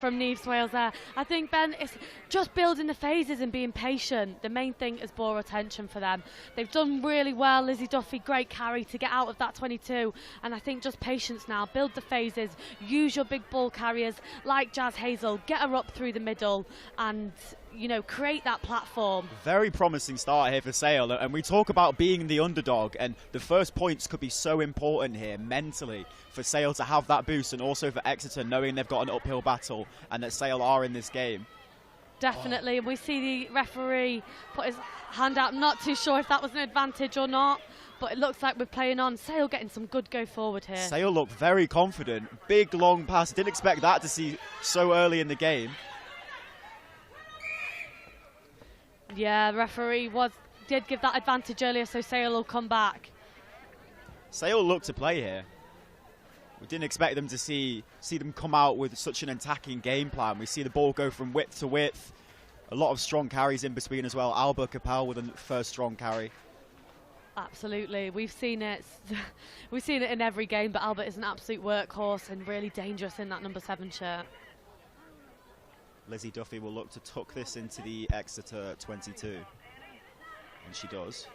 From Neves Wales there. I think, Ben, it's just building the phases and being patient. The main thing is ball retention for them. They've done really well. Lizzie Duffy, great carry to get out of that 22. And I think just patience now. Build the phases. Use your big ball carriers like Jazz Hazel. Get her up through the middle and, you know, create that platform. Very promising start here for Sale. And we talk about being the underdog. And the first points could be so important here mentally for Sale to have that boost, and also for Exeter knowing they've got an uphill battle and that Sale are in this game. Definitely. We see the referee put his hand out. Not too sure if that was an advantage or not, but it looks like we're playing on. Sale getting some good go forward here. Sale looked very confident. Big long pass. Didn't expect that to see so early in the game. Yeah, the referee did give that advantage earlier, so Sale will come back. Sale looked to play here. We didn't expect them to see them come out with such an attacking game plan. We see the ball go from width to width. A lot of strong carries in between as well. Alba Capel with a first strong carry. Absolutely. We've seen it. We've seen it in every game, but Albert is an absolute workhorse and really dangerous in that number 7 shirt. Lizzie Duffy will look to tuck this into the Exeter 22. And she does.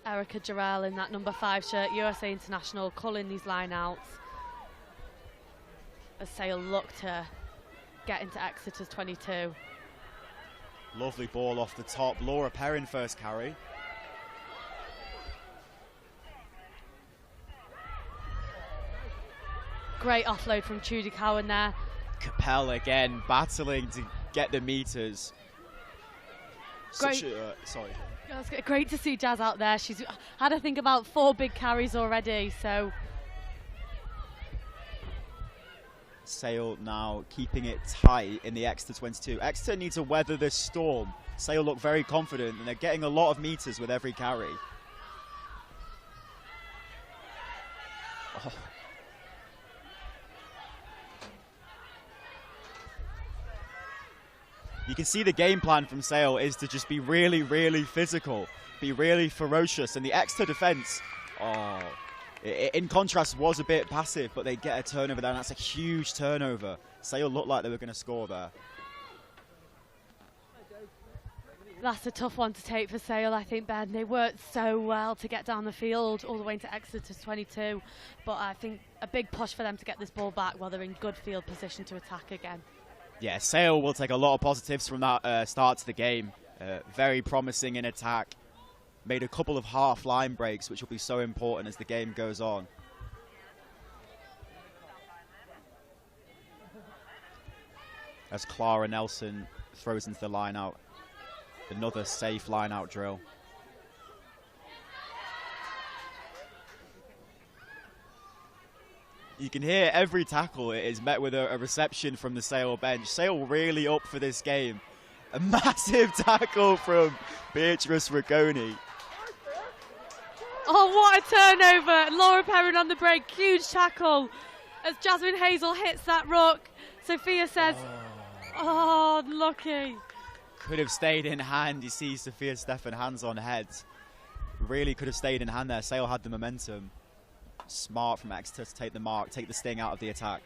Erica Jarrell in that number 5 shirt, USA International, calling these line-outs as Sale look to get into Exeter's 22. Lovely ball off the top. Laura Perrin first carry. Great offload from Trudy Cowan there. Capel again battling to get the meters. Great. Sorry. It's great to see Jazz out there. She's had, I think, about 4 big carries already, so. Sale now keeping it tight in the Exeter 22. Exeter need to weather this storm. Sale look very confident, and they're getting a lot of meters with every carry. Oh. You can see the game plan from Sale is to just be really, really physical, be really ferocious. And the Exeter defence, in contrast, was a bit passive, but they get a turnover there, and that's a huge turnover. Sale looked like they were going to score there. That's a tough one to take for Sale, I think, Ben. They worked so well to get down the field all the way into Exeter's 22, but I think a big push for them to get this ball back while they're in good field position to attack again. Yeah, Sale will take a lot of positives from that start to the game. Very promising in attack. Made a couple of half line breaks, which will be so important as the game goes on. As Clara Nelson throws into the line out. Another safe line out drill. You can hear every tackle it is met with a reception from the Sale bench. Sale really up for this game. A massive tackle from Beatrice Rigoni. Oh, what a turnover. Laura Perrin on the break. Huge tackle as Jasmine Hazel hits that ruck. Sophia says, oh, lucky. Could have stayed in hand. You see Sophia Stefan hands on head. Really could have stayed in hand there. Sale had the momentum. Smart from Exeter to take the mark, take the sting out of the attack.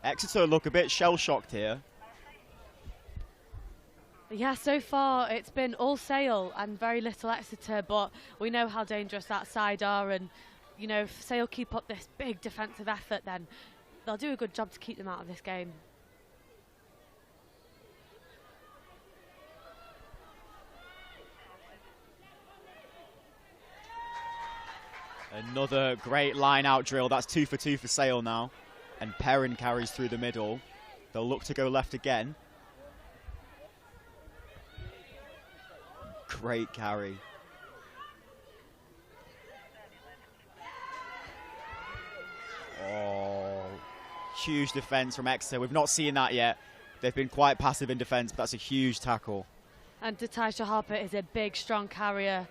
Exeter look a bit shell-shocked here. Yeah, so far it's been all Sale and very little Exeter, but we know how dangerous that side are, and you know, if Sale keep up this big defensive effort, then they'll do a good job to keep them out of this game. Another great line-out drill. That's 2 for 2 for Sale now. And Perrin carries through the middle. They'll look to go left again. Great carry. Oh, huge defence from Exeter. We've not seen that yet. They've been quite passive in defence, but that's a huge tackle. And Datisha Harper is a big, strong carrier.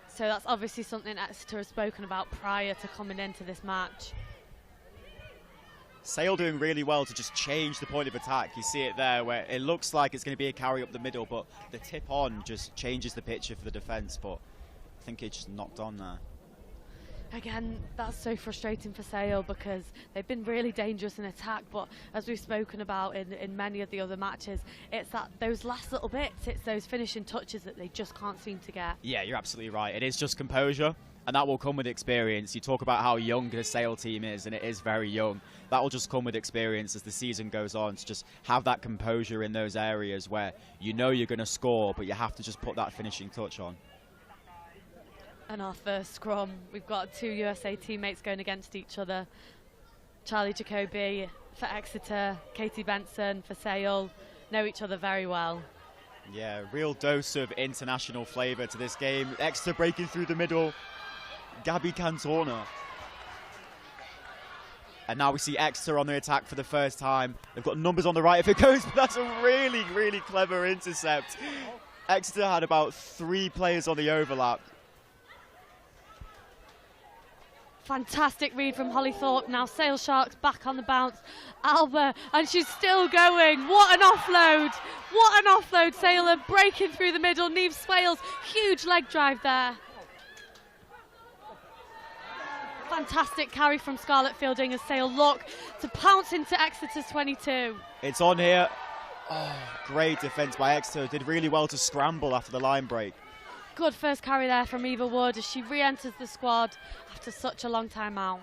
So that's obviously something Exeter has spoken about prior to coming into this match. Sale doing really well to just change the point of attack. You see it there where it looks like it's going to be a carry up the middle, but the tip on just changes the picture for the defence. But I think it just knocked on there. Again, that's so frustrating for Sale because they've been really dangerous in attack, but as we've spoken about in many of the other matches, it's those last little bits, it's those finishing touches that they just can't seem to get. Yeah, you're absolutely right. It is just composure, and that will come with experience. You talk about how young the Sale team is, and it is very young. That will just come with experience as the season goes on, to just have that composure in those areas where you know you're going to score, but you have to just put that finishing touch on. And our first scrum, we've got 2 USA teammates going against each other. Charlie Jacobi for Exeter, Katie Benson for Sale, know each other very well. Yeah, real dose of international flavour to this game. Exeter breaking through the middle. Gabby Cantona. And now we see Exeter on the attack for the first time. They've got numbers on the right if it goes, but that's a really, really clever intercept. Exeter had about 3 players on the overlap. Fantastic read from Holly Thorp. Now Sale Sharks back on the bounce. Alba, and she's still going. What an offload. What an offload. Sale are breaking through the middle. Neve Swales, huge leg drive there. Fantastic carry from Scarlett Fielding as Sale look to pounce into Exeter's 22. It's on here. Oh, great defence by Exeter. Did really well to scramble after the line break. Good first carry there from Eva Wood as she re-enters the squad after such a long time out.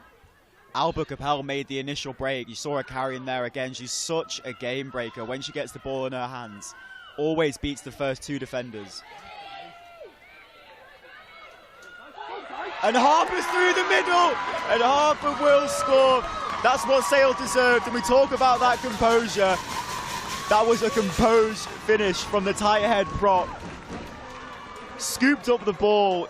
Alba Capel made the initial break. You saw her carrying there again. She's such a game breaker. When she gets the ball in her hands, always beats the first 2 defenders. And Harper's through the middle, and Harper will score. That's what Sale deserved, and we talk about that composure. That was a composed finish from the tight head prop. Scooped up the ball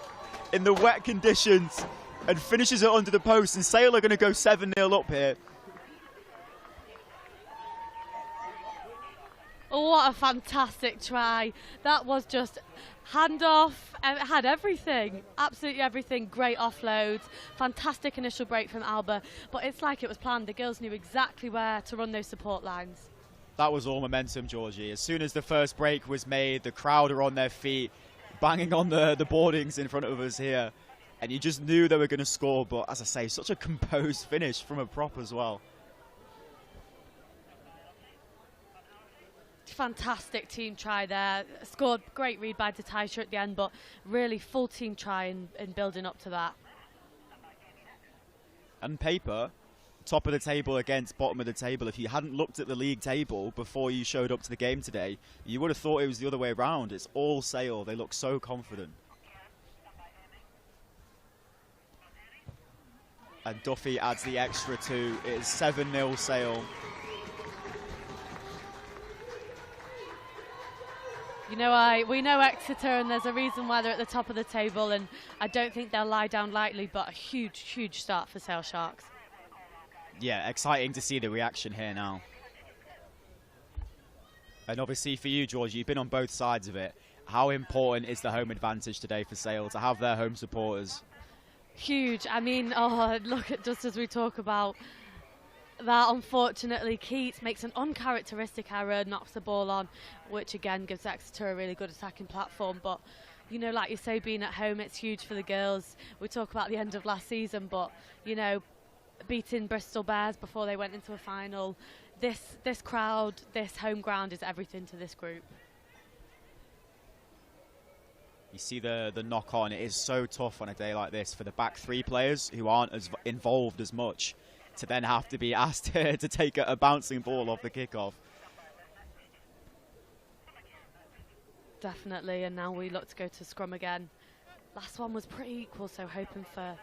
in the wet conditions and finishes it under the post, and Sale are going to go 7-0 up here. Oh, what a fantastic try. That was just handoff, it had everything, absolutely everything. Great offloads, fantastic initial break from Alba, but it's like it was planned. The girls knew exactly where to run those support lines. That was all momentum, Georgie. As soon as the first break was made, the crowd are on their feet, banging on the boardings in front of us here, and you just knew they were going to score. But as I say, such a composed finish from a prop as well. Fantastic team try there. Scored, great read by Tatisha at the end, but really full team try in building up to that. And paper, top of the table against bottom of the table. If you hadn't looked at the league table before you showed up to the game today, you would have thought it was the other way around. It's all Sale. They look so confident. And Duffy adds the extra 2. It is 7-0 Sale. You know, we know Exeter, and there's a reason why they're at the top of the table, and I don't think they'll lie down lightly, but a huge, huge start for Sale Sharks. Yeah, exciting to see the reaction here now. And obviously for you, George, you've been on both sides of it. How important is the home advantage today for Sale to have their home supporters? Huge. I mean, oh, look at, just as we talk about that, unfortunately, Keats makes an uncharacteristic error, knocks the ball on, which again gives Exeter a really good attacking platform. But, you know, like you say, being at home, it's huge for the girls. We talk about the end of last season, but, you know, beating Bristol Bears before they went into a final, this crowd, this home ground is everything to this group. You see the knock on. It is so tough on a day like this for the back 3 players who aren't as involved as much to then have to be asked to take a bouncing ball off the kickoff. Definitely, and now we look to go to scrum again. Last one was pretty equal, so hoping for...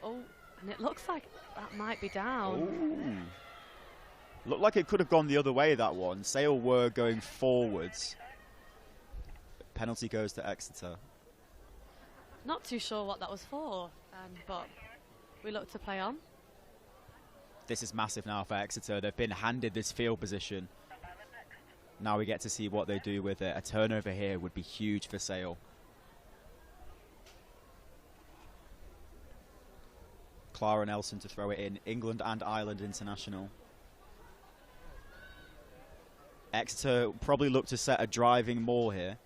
Oh, and it looks like that might be down. Ooh. Looked like it could have gone the other way, that one. Sale were going forwards. Penalty goes to Exeter. Not too sure what that was for, but we look to play on. This is massive now for Exeter. They've been handed this field position. Now we get to see what they do with it. A turnover here would be huge for Sale. Clara Nelson to throw it in. England and Ireland international. Exeter probably look to set a driving maul here.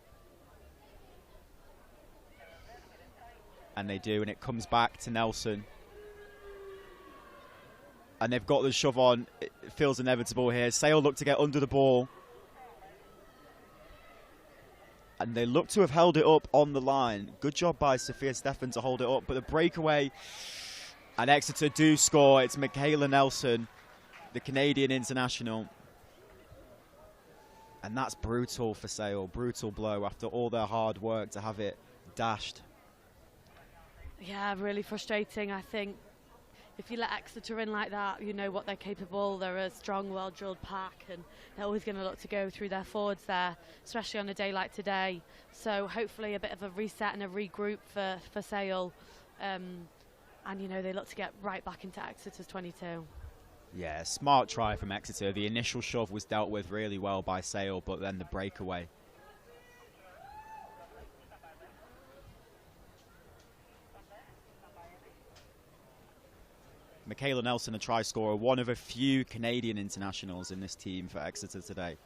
And they do, and it comes back to Nelson. And they've got the shove on. It feels inevitable here. Sale look to get under the ball. And they look to have held it up on the line. Good job by Sophia Stephan to hold it up. But the breakaway, and Exeter do score. It's Michaela Nelson, the Canadian international. And that's brutal for Sale. Brutal blow after all their hard work to have it dashed. Yeah, really frustrating. I think if you let Exeter in like that, you know what they're capable. They're a strong, well-drilled pack, and they're always going to look to go through their forwards there, especially on a day like today. So hopefully a bit of a reset and a regroup for Sale. And, you know, they look to get right back into Exeter's 22. Yeah, smart try from Exeter. The initial shove was dealt with really well by Sale, but then the breakaway. Michaela Nelson, a try scorer, one of a few Canadian internationals in this team for Exeter today.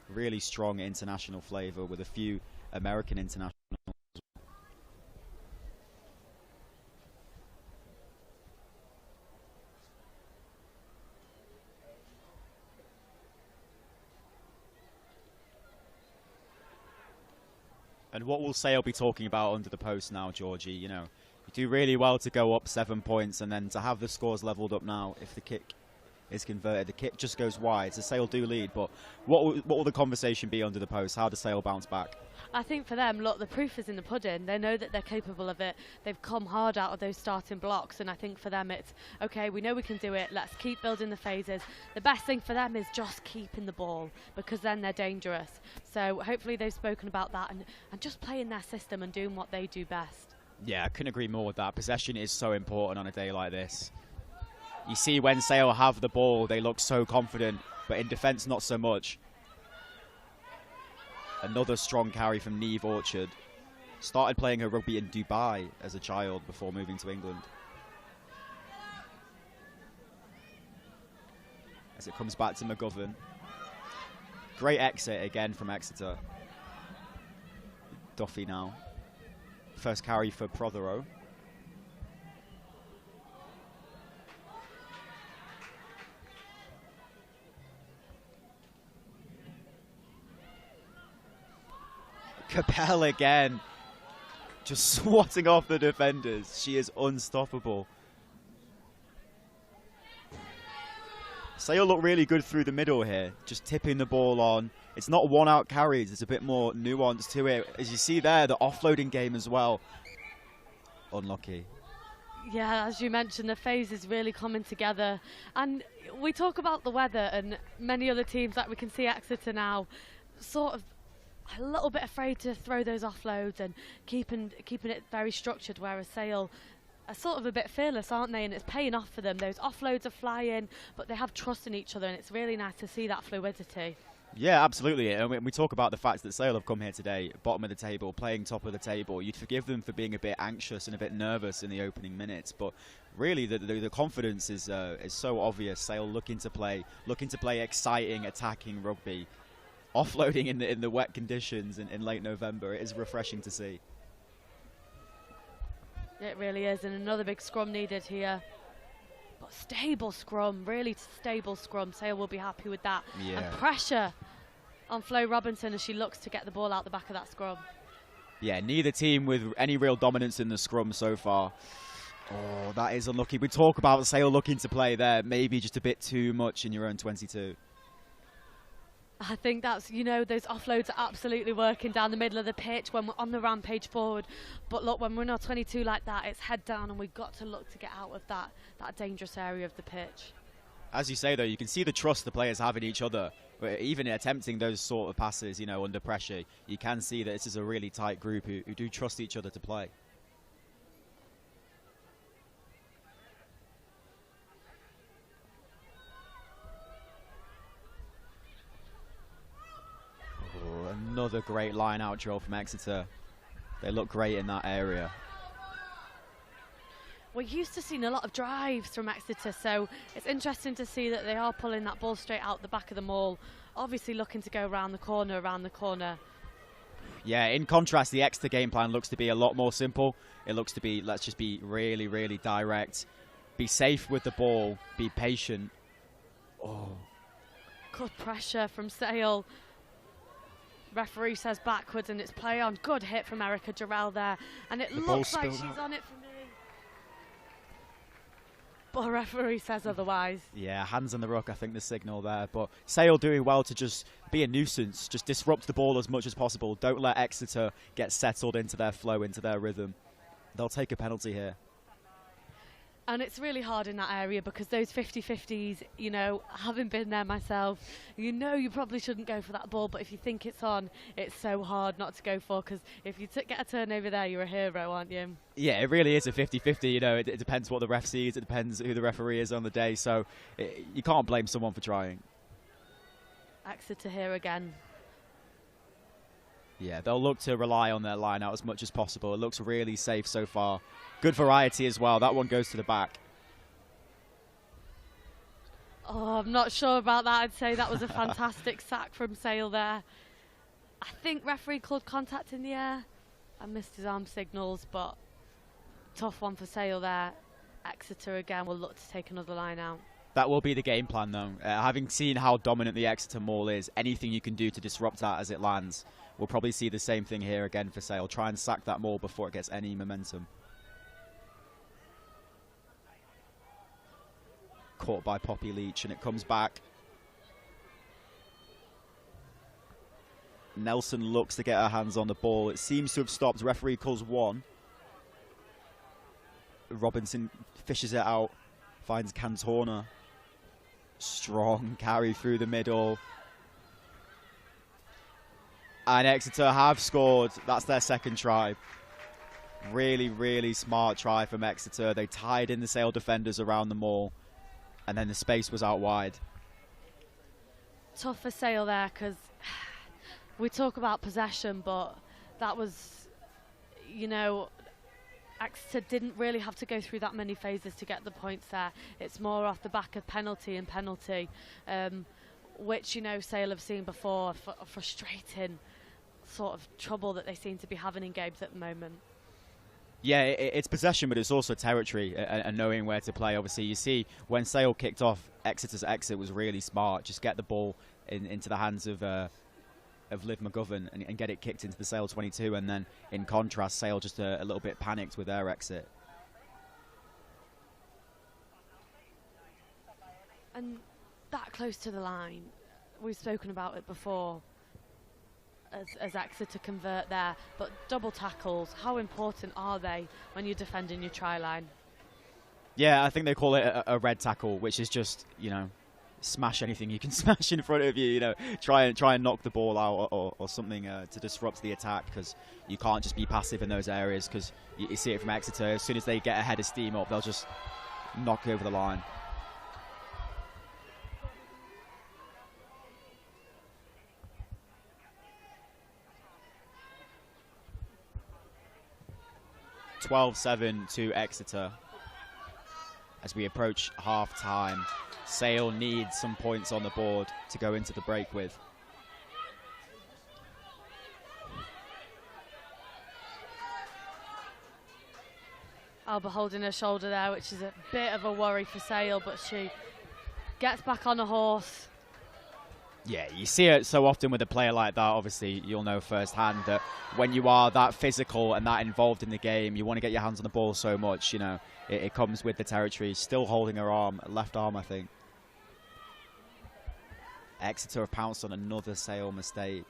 Really strong international flavour with a few American internationals. And what will Sale be talking about under the post now, Georgie? You know, you do really well to go up 7 points, and then to have the scores levelled up now. If the kick is converted, the kick just goes wide. So Sale do lead, but what will the conversation be under the post? How does Sale bounce back? I think for them, look, the proof is in the pudding. They know that they're capable of it. They've come hard out of those starting blocks, and I think for them it's, okay, we know we can do it. Let's keep building the phases. The best thing for them is just keeping the ball, because then they're dangerous. So hopefully they've spoken about that and just playing their system and doing what they do best. Yeah, I couldn't agree more with that. Possession is so important on a day like this. You see when Sale have the ball, they look so confident, but in defence, not so much. Another strong carry from Niamh Orchard. Started playing her rugby in Dubai as a child before moving to England. As it comes back to McGovern. Great exit again from Exeter. Duffy now. First carry for Prothero. Capel again, just swatting off the defenders. She is unstoppable. Sale look really good through the middle here, just tipping the ball on. It's not one-out carries, there's a bit more nuance to it. As you see there, the offloading game as well. Unlucky. Yeah, as you mentioned, the phase is really coming together. And we talk about the weather, and many other teams, like we can see Exeter now, sort of a little bit afraid to throw those offloads and keeping it very structured, whereas Sale are sort of a bit fearless, aren't they? And it's paying off for them. Those offloads are flying, but they have trust in each other, and it's really nice to see that fluidity. Yeah, absolutely. And we talk about the fact that Sale have come here today, bottom of the table, playing top of the table. You'd forgive them for being a bit anxious and a bit nervous in the opening minutes, but really the confidence is so obvious. Sale looking to play exciting, attacking rugby. Offloading in the wet conditions in late November, it is refreshing to see. It really is, and another big scrum needed here. But stable scrum, really stable scrum. Sale will be happy with that. Yeah. And pressure on Flo Robinson as she looks to get the ball out the back of that scrum. Yeah, neither team with any real dominance in the scrum so far. Oh, that is unlucky. We talk about Sale looking to play there, maybe just a bit too much in your own 22. I think that's, you know, those offloads are absolutely working down the middle of the pitch when we're on the rampage forward. But look, when we're in our 22 like that, it's head down, and we've got to look to get out of that dangerous area of the pitch. As you say, though, you can see the trust the players have in each other. But even attempting those sort of passes, you know, under pressure, you can see that this is a really tight group who do trust each other to play. Another great line-out drill from Exeter. They look great in that area. We're used to seeing a lot of drives from Exeter, so it's interesting to see that they are pulling that ball straight out the back of the maul, obviously looking to go around the corner. Yeah, in contrast, the Exeter game plan looks to be a lot more simple. It looks to be, let's just be really, really direct. Be safe with the ball, be patient. Oh. Good pressure from Sale. Referee says backwards and it's play on. Good hit from Erica Jarrell there. And it looks like she's on it for me. But referee says otherwise. Yeah, hands on the ruck, I think the signal there. But Sale doing well to just be a nuisance, just disrupt the ball as much as possible. Don't let Exeter get settled into their flow, into their rhythm. They'll take a penalty here. And it's really hard in that area because those 50-50s, you know, having been there myself, you know you probably shouldn't go for that ball, but if you think it's on, it's so hard not to go for, because if you get a turnover there, you're a hero, aren't you? Yeah, it really is a 50-50. You know, it depends what the ref sees, it depends who the referee is on the day, so you can't blame someone for trying. Exeter here again. Yeah, they'll look to rely on their line out as much as possible. It looks really safe so far. Good variety as well. That one goes to the back. Oh, I'm not sure about that. I'd say that was a fantastic sack from Sale there. I think referee called contact in the air. I missed his arm signals, but tough one for Sale there. Exeter again will look to take another line out. That will be the game plan, though. Having seen how dominant the Exeter maul is, anything you can do to disrupt that as it lands. We'll probably see the same thing here again for Sale. Try and sack that maul before it gets any momentum. Caught by Poppy Leach, and it comes back. Nelson looks to get her hands on the ball. It seems to have stopped. Referee calls one. Robinson fishes it out, finds Cantona. Strong carry through the middle. And Exeter have scored. That's their second try. Really, really smart try from Exeter. They tied in the Sale defenders around the maul, and then the space was out wide. Tough for Sale there, because we talk about possession, but that was, you know, Exeter didn't really have to go through that many phases to get the points there. It's more off the back of penalty, which, you know, Sale have seen before, a frustrating sort of trouble that they seem to be having in games at the moment. Yeah, it's possession, but it's also territory and knowing where to play. Obviously, you see when Sale kicked off, Exeter's exit was really smart. Just get the ball into the hands of Liv McGovern and get it kicked into the Sale 22. And then, in contrast, Sale just a little bit panicked with their exit. And that close to the line, we've spoken about it before, as Exeter convert there, but double tackles, how important are they when you're defending your try line? Yeah, I think they call it a red tackle, which is just, you know, smash anything you can smash in front of you, you know, try and knock the ball out or something to disrupt the attack, because you can't just be passive in those areas, because you see it from Exeter. As soon as they get a head of steam up, they'll just knock over the line. (12-7) to Exeter as we approach half-time. Sale needs some points on the board to go into the break with. Alba holding her shoulder there, which is a bit of a worry for Sale, but she gets back on a horse. Yeah, you see it so often with a player like that. Obviously, you'll know firsthand that when you are that physical and that involved in the game, you want to get your hands on the ball so much, you know, it comes with the territory. Still holding her arm, left arm, I think. Exeter have pounced on another Sale mistake.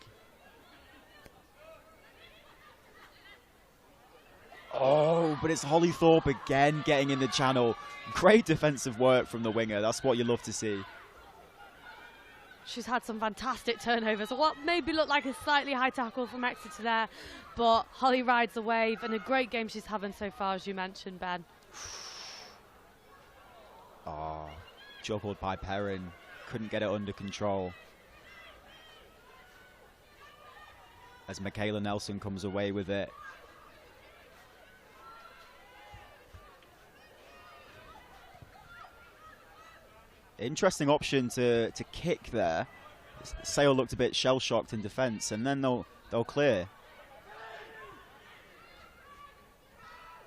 Oh, but it's Holly Thorp again getting in the channel. Great defensive work from the winger. That's what you love to see. She's had some fantastic turnovers. What maybe looked like a slightly high tackle from Exeter there, but Holly rides the wave, and a great game she's having so far, as you mentioned, Ben. Oh, juggled by Perrin. Couldn't get it under control. As Michaela Nelson comes away with it. Interesting option to kick there. Sale looked a bit shell-shocked in defence, and then they'll clear.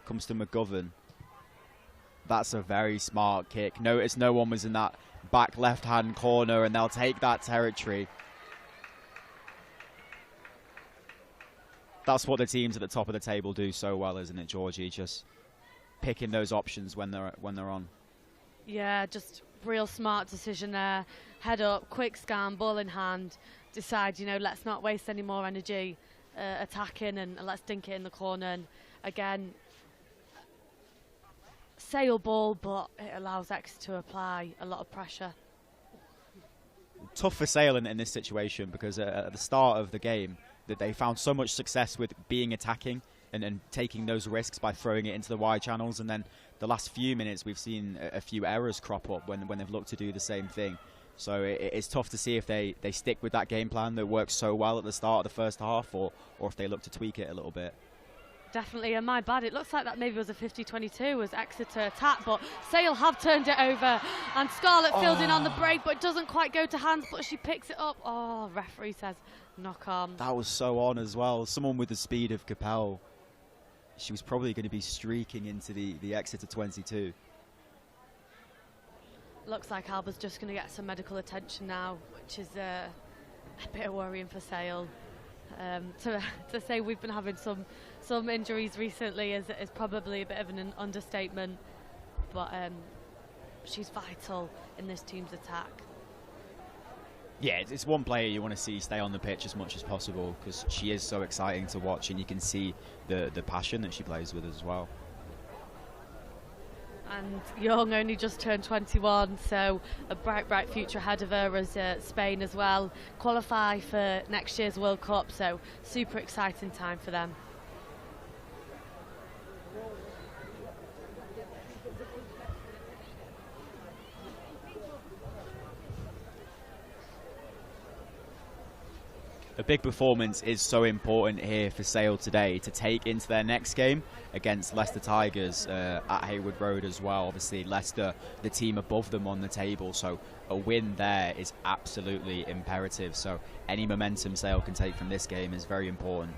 Comes to McGovern. That's a very smart kick. Notice no one was in that back left-hand corner, and they'll take that territory. That's what the teams at the top of the table do so well, isn't it, Georgie? Just picking those options when they're on. Yeah, just real smart decision there. Head up, quick scan, ball in hand. Decide, let's not waste any more energy attacking, and let's dink it in the corner. And again, Sale ball, but it allows Exeter to apply a lot of pressure. Tough for Sale in this situation, because at the start of the game, that they found so much success with being attacking and taking those risks by throwing it into the wide channels, and then the last few minutes we've seen a few errors crop up when they've looked to do the same thing. So it's tough to see if they stick with that game plan that worked so well at the start of the first half, or if they look to tweak it a little bit. Definitely, and my bad, it looks like that maybe was a 50-22 as Exeter attack, but Sale have turned it over, and Scarlett filled in on the break, but it doesn't quite go to hands, but she picks it up. Oh, referee says knock on. That was so on as well. Someone with the speed of Capel. She was probably going to be streaking into the Exeter 22. Looks like Alba's just going to get some medical attention now, which is a bit of worrying for Sale. To say we've been having some injuries recently is probably a bit of an understatement, but she's vital in this team's attack. Yeah, it's one player you want to see stay on the pitch as much as possible, because she is so exciting to watch, and you can see the passion that she plays with as well. And Young only just turned 21, so a bright future ahead of her as Spain as well qualify for next year's World Cup, so super exciting time for them. A big performance is so important here for Sale today to take into their next game against Leicester Tigers at Hayward Road as well. Obviously, Leicester, the team above them on the table, so a win there is absolutely imperative. So any momentum Sale can take from this game is very important.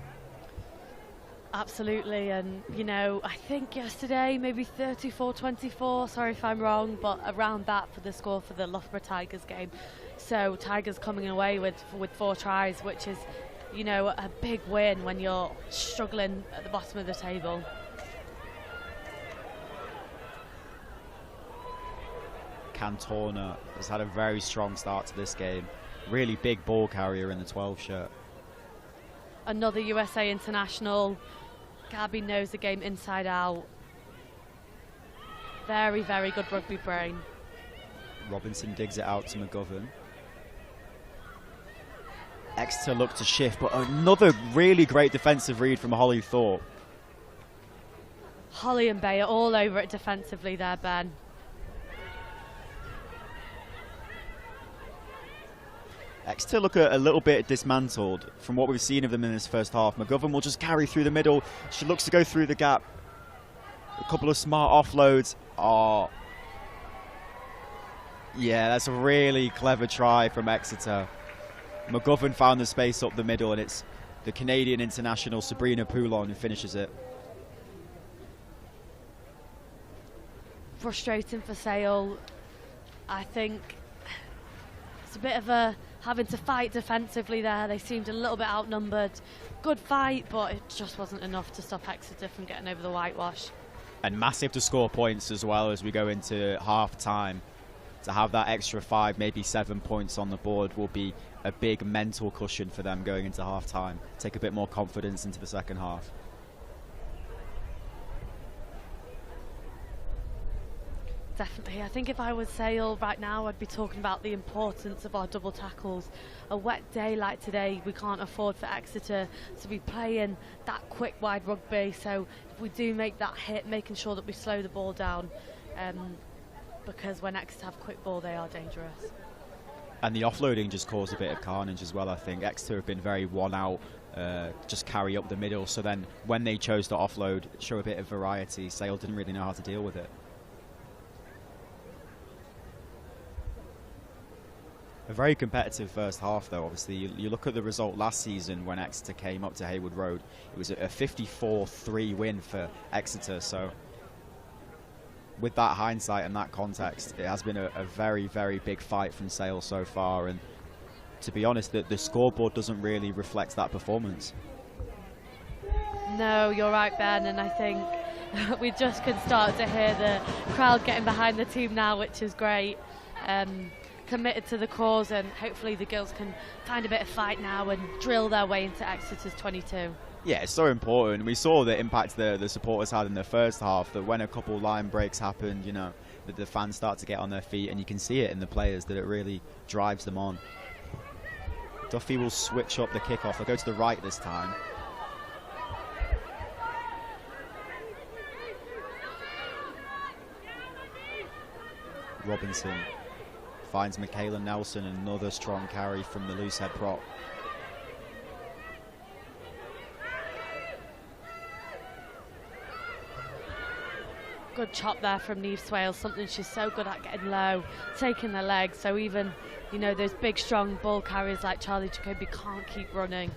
Absolutely, and I think yesterday maybe 34-24, sorry if I'm wrong, but around that for the score for the Loughborough Tigers game. So Tigers coming away with 4 tries, which is a big win when you're struggling at the bottom of the table. Cantona has had a very strong start to this game. Really big ball carrier in the 12 shirt. Another USA international. Gabby knows the game inside out. Very good rugby brain. Robinson digs it out to McGovern. Exeter look to shift, but another really great defensive read from Holly Thorp. Holly and Bay are all over it defensively there, Ben. Exeter look a little bit dismantled from what we've seen of them in this first half. McGovern will just carry through the middle. She looks to go through the gap. A couple of smart offloads. Oh, yeah, that's a really clever try from Exeter. McGovern found the space up the middle, and it's the Canadian international Sabrina Poulon who finishes it. Frustrating for Sale. I think it's a bit of having to fight defensively there. They seemed a little bit outnumbered. Good fight, but it just wasn't enough to stop Exeter from getting over the whitewash. And massive to score points as well as we go into half time. To have that extra 5, maybe 7 points on the board will be a big mental cushion for them going into half time. Take a bit more confidence into the second half. Definitely. I think if I was Sale right now, I'd be talking about the importance of our double tackles. A wet day like today, we can't afford for Exeter to be playing that quick wide rugby. So if we do make that hit, making sure that we slow the ball down, because when Exeter have quick ball, they are dangerous. And the offloading just caused a bit of carnage as well, I think. Exeter have been very one out, just carry up the middle. So then when they chose to offload, show a bit of variety, Sale didn't really know how to deal with it. very competitive first half, though. Obviously, you look at the result last season when Exeter came up to Haywood Road. It was a 54-3 win for Exeter. So with that hindsight and that context, it has been a very, very big fight from Sale so far. And to be honest, the scoreboard doesn't really reflect that performance. No, you're right, Ben, and I think we just can start to hear the crowd getting behind the team now, which is great. Committed to the cause, and hopefully the girls can find a bit of fight now and drill their way into Exeter's 22. Yeah, it's so important. We saw the impact the supporters had in the first half, that when a couple line breaks happened, you know, that the fans start to get on their feet, and you can see it in the players that it really drives them on. Duffy will switch up the kickoff. They'll go to the right this time. Robinson finds Michaela Nelson, another strong carry from the loose head prop. Good chop there from Niamh Swales, something she's so good at, getting low, taking the legs, so even, you know, those big strong ball carriers like Charlie Jacobi can't keep running.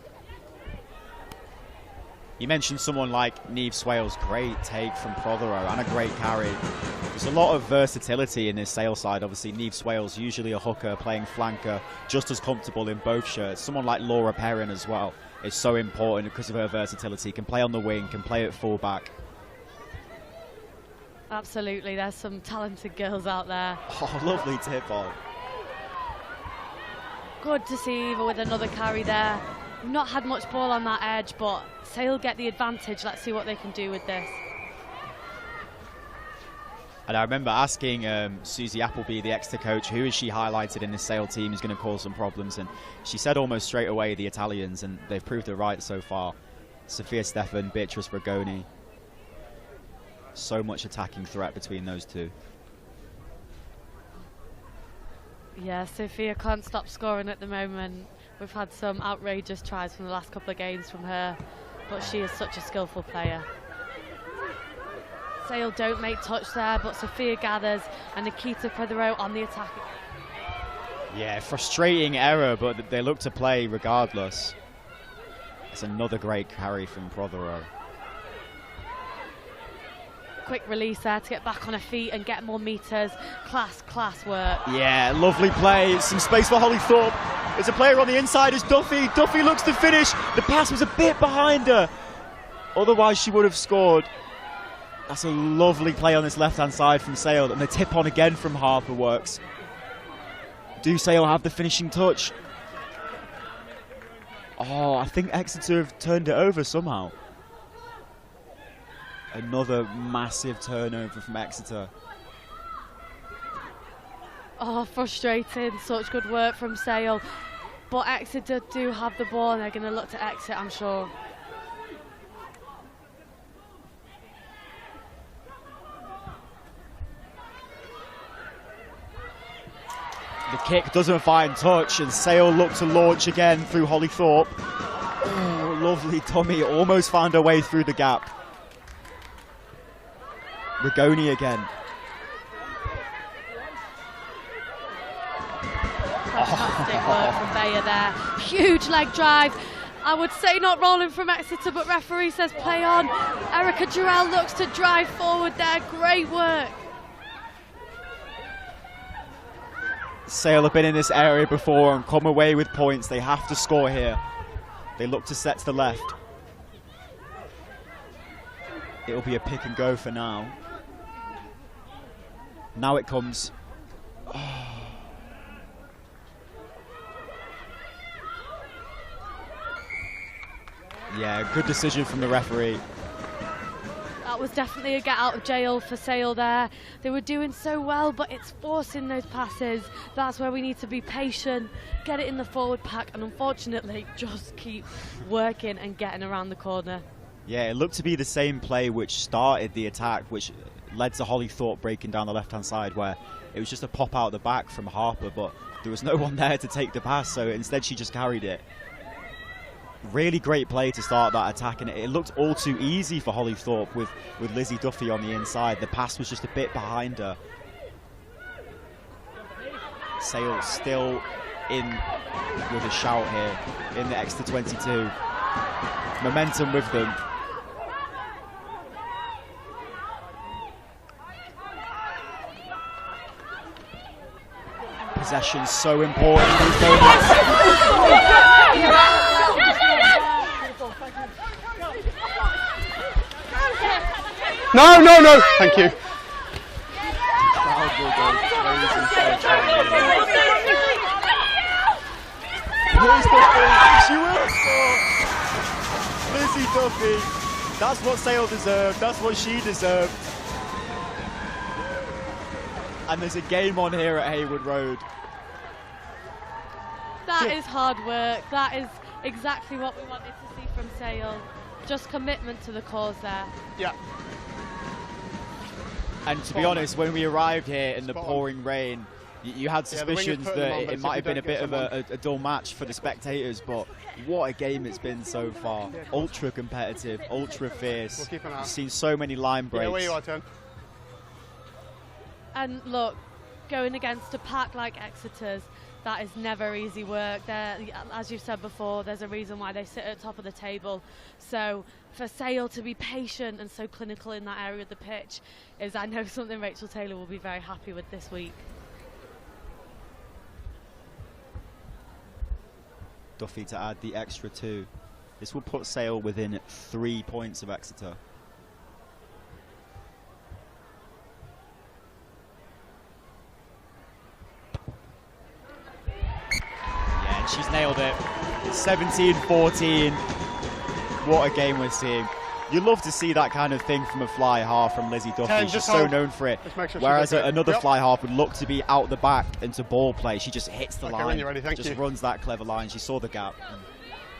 You mentioned someone like Niamh Swales, great take from Prothero and a great carry. There's a lot of versatility in this Sale side. Obviously, Niamh Swales, usually a hooker, playing flanker, just as comfortable in both shirts. Someone like Laura Perrin as well is so important because of her versatility. Can play on the wing, can play at full-back. Absolutely, there's some talented girls out there. Oh, lovely tip on. Good to see Eva with another carry there. We've not had much ball on that edge, but Sale get the advantage. Let's see what they can do with this. And I remember asking Susie Appleby, the Exeter coach, who is she highlighted in this Sale team is going to cause some problems, and she said almost straight away the Italians, and they've proved her right so far. Sophia Stefan, Beatrice Bragoni. So much attacking threat between those two. Yeah, Sophia can't stop scoring at the moment. We've had some outrageous tries from the last couple of games from her, but she is such a skillful player. Sale don't make touch there, but Sophia gathers, and Nikita Prothero on the attack. Yeah, frustrating error, but they look to play regardless. It's another great carry from Prothero. Quick release there to get back on her feet and get more meters. Class work. Yeah, lovely play. Some space for Holly Thorp. There's a player on the inside as Duffy. Duffy looks to finish. The pass was a bit behind her. Otherwise, she would have scored. That's a lovely play on this left-hand side from Sale. And the tip on again from Harper works. Do Sale have the finishing touch? Oh, I think Exeter have turned it over somehow. Another massive turnover from Exeter. Oh, frustrating. Such good work from Sale. But Exeter do have the ball, and they're going to look to exit, I'm sure. The kick doesn't find touch, and Sale look to launch again through Holly Thorp. Oh, lovely dummy. Almost found her way through the gap. Rigoni again. Fantastic work from Bayer there. Huge leg drive. I would say not rolling from Exeter, but referee says play on. Erica Durrell looks to drive forward there. Great work. Sale have been in this area before and come away with points. They have to score here. They look to set to the left. It'll be a pick and go for now. Now it comes. Oh. Yeah, good decision from the referee. That was definitely a get out of jail for Sale there. They were doing so well, but it's forcing those passes. That's where we need to be patient, get it in the forward pack, and unfortunately just keep working and getting around the corner. Yeah, it looked to be the same play which started the attack, which led to Holly Thorpe breaking down the left-hand side, where it was just a pop out the back from Harper, but there was no one there to take the pass, so instead she just carried it. Really great play to start that attack, and it looked all too easy for Holly Thorpe with Lizzie Duffy on the inside. The pass was just a bit behind her. Sale still in with a shout here in the Exeter 22. Momentum with them. Possession's so important in these moments. No, no, no, thank you. Here's Duffy, she will score! Lizzie Duffy, that's what Sale deserved, that's what she deserved. And there's a game on here at Haywood Road. That is hard work, that is exactly what we wanted to see from Sale. Just commitment to the cause there. Yeah. And to be honest, when we arrived here in the pouring rain, you had suspicions that it might have been a bit of a dull match for the spectators, but what a game it's been so far. Ultra competitive, ultra fierce. We've seen so many line breaks. Yeah, where you are, Tim. And look, going against a pack like Exeter's, that is never easy work. As you've said before, there's a reason why they sit at the top of the table. So for Sale to be patient and so clinical in that area of the pitch is, I know, something Rachel Taylor will be very happy with this week. Duffy to add the extra 2. This will put Sale within 3 points of Exeter. Yeah, and she's nailed it. 17-14. What a game we're seeing. You love to see that kind of thing from a fly half from Lizzie Duffy. She's so known for it. Sure, whereas another fly half would look to be out the back into ball play. She just hits the line. When you're ready, just runs that clever line. She saw the gap and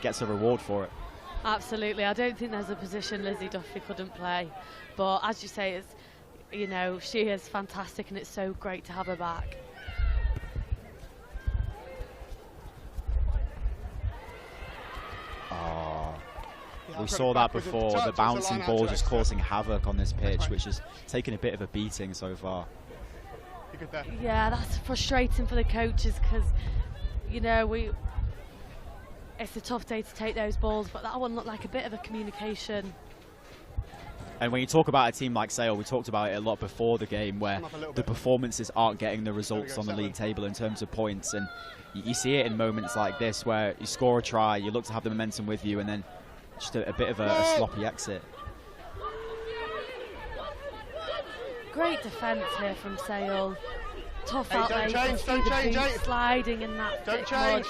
gets a reward for it. Absolutely. I don't think there's a position Lizzie Duffy couldn't play. But as you say, it's, you know, she is fantastic and it's so great to have her back. We saw that before, the bouncing ball just causing havoc on this pitch, which has taken a bit of a beating so far. Yeah, that's frustrating for the coaches because, you know, it's a tough day to take those balls, but that one looked like a bit of a communication. And when you talk about a team like Sale, we talked about it a lot before the game, where the performances aren't getting the results on the league table in terms of points, and you see it in moments like this where you score a try, you look to have the momentum with you, and then just a bit of a sloppy exit. Great defence here from Sale. Tough outlay. Sliding in that thick mud.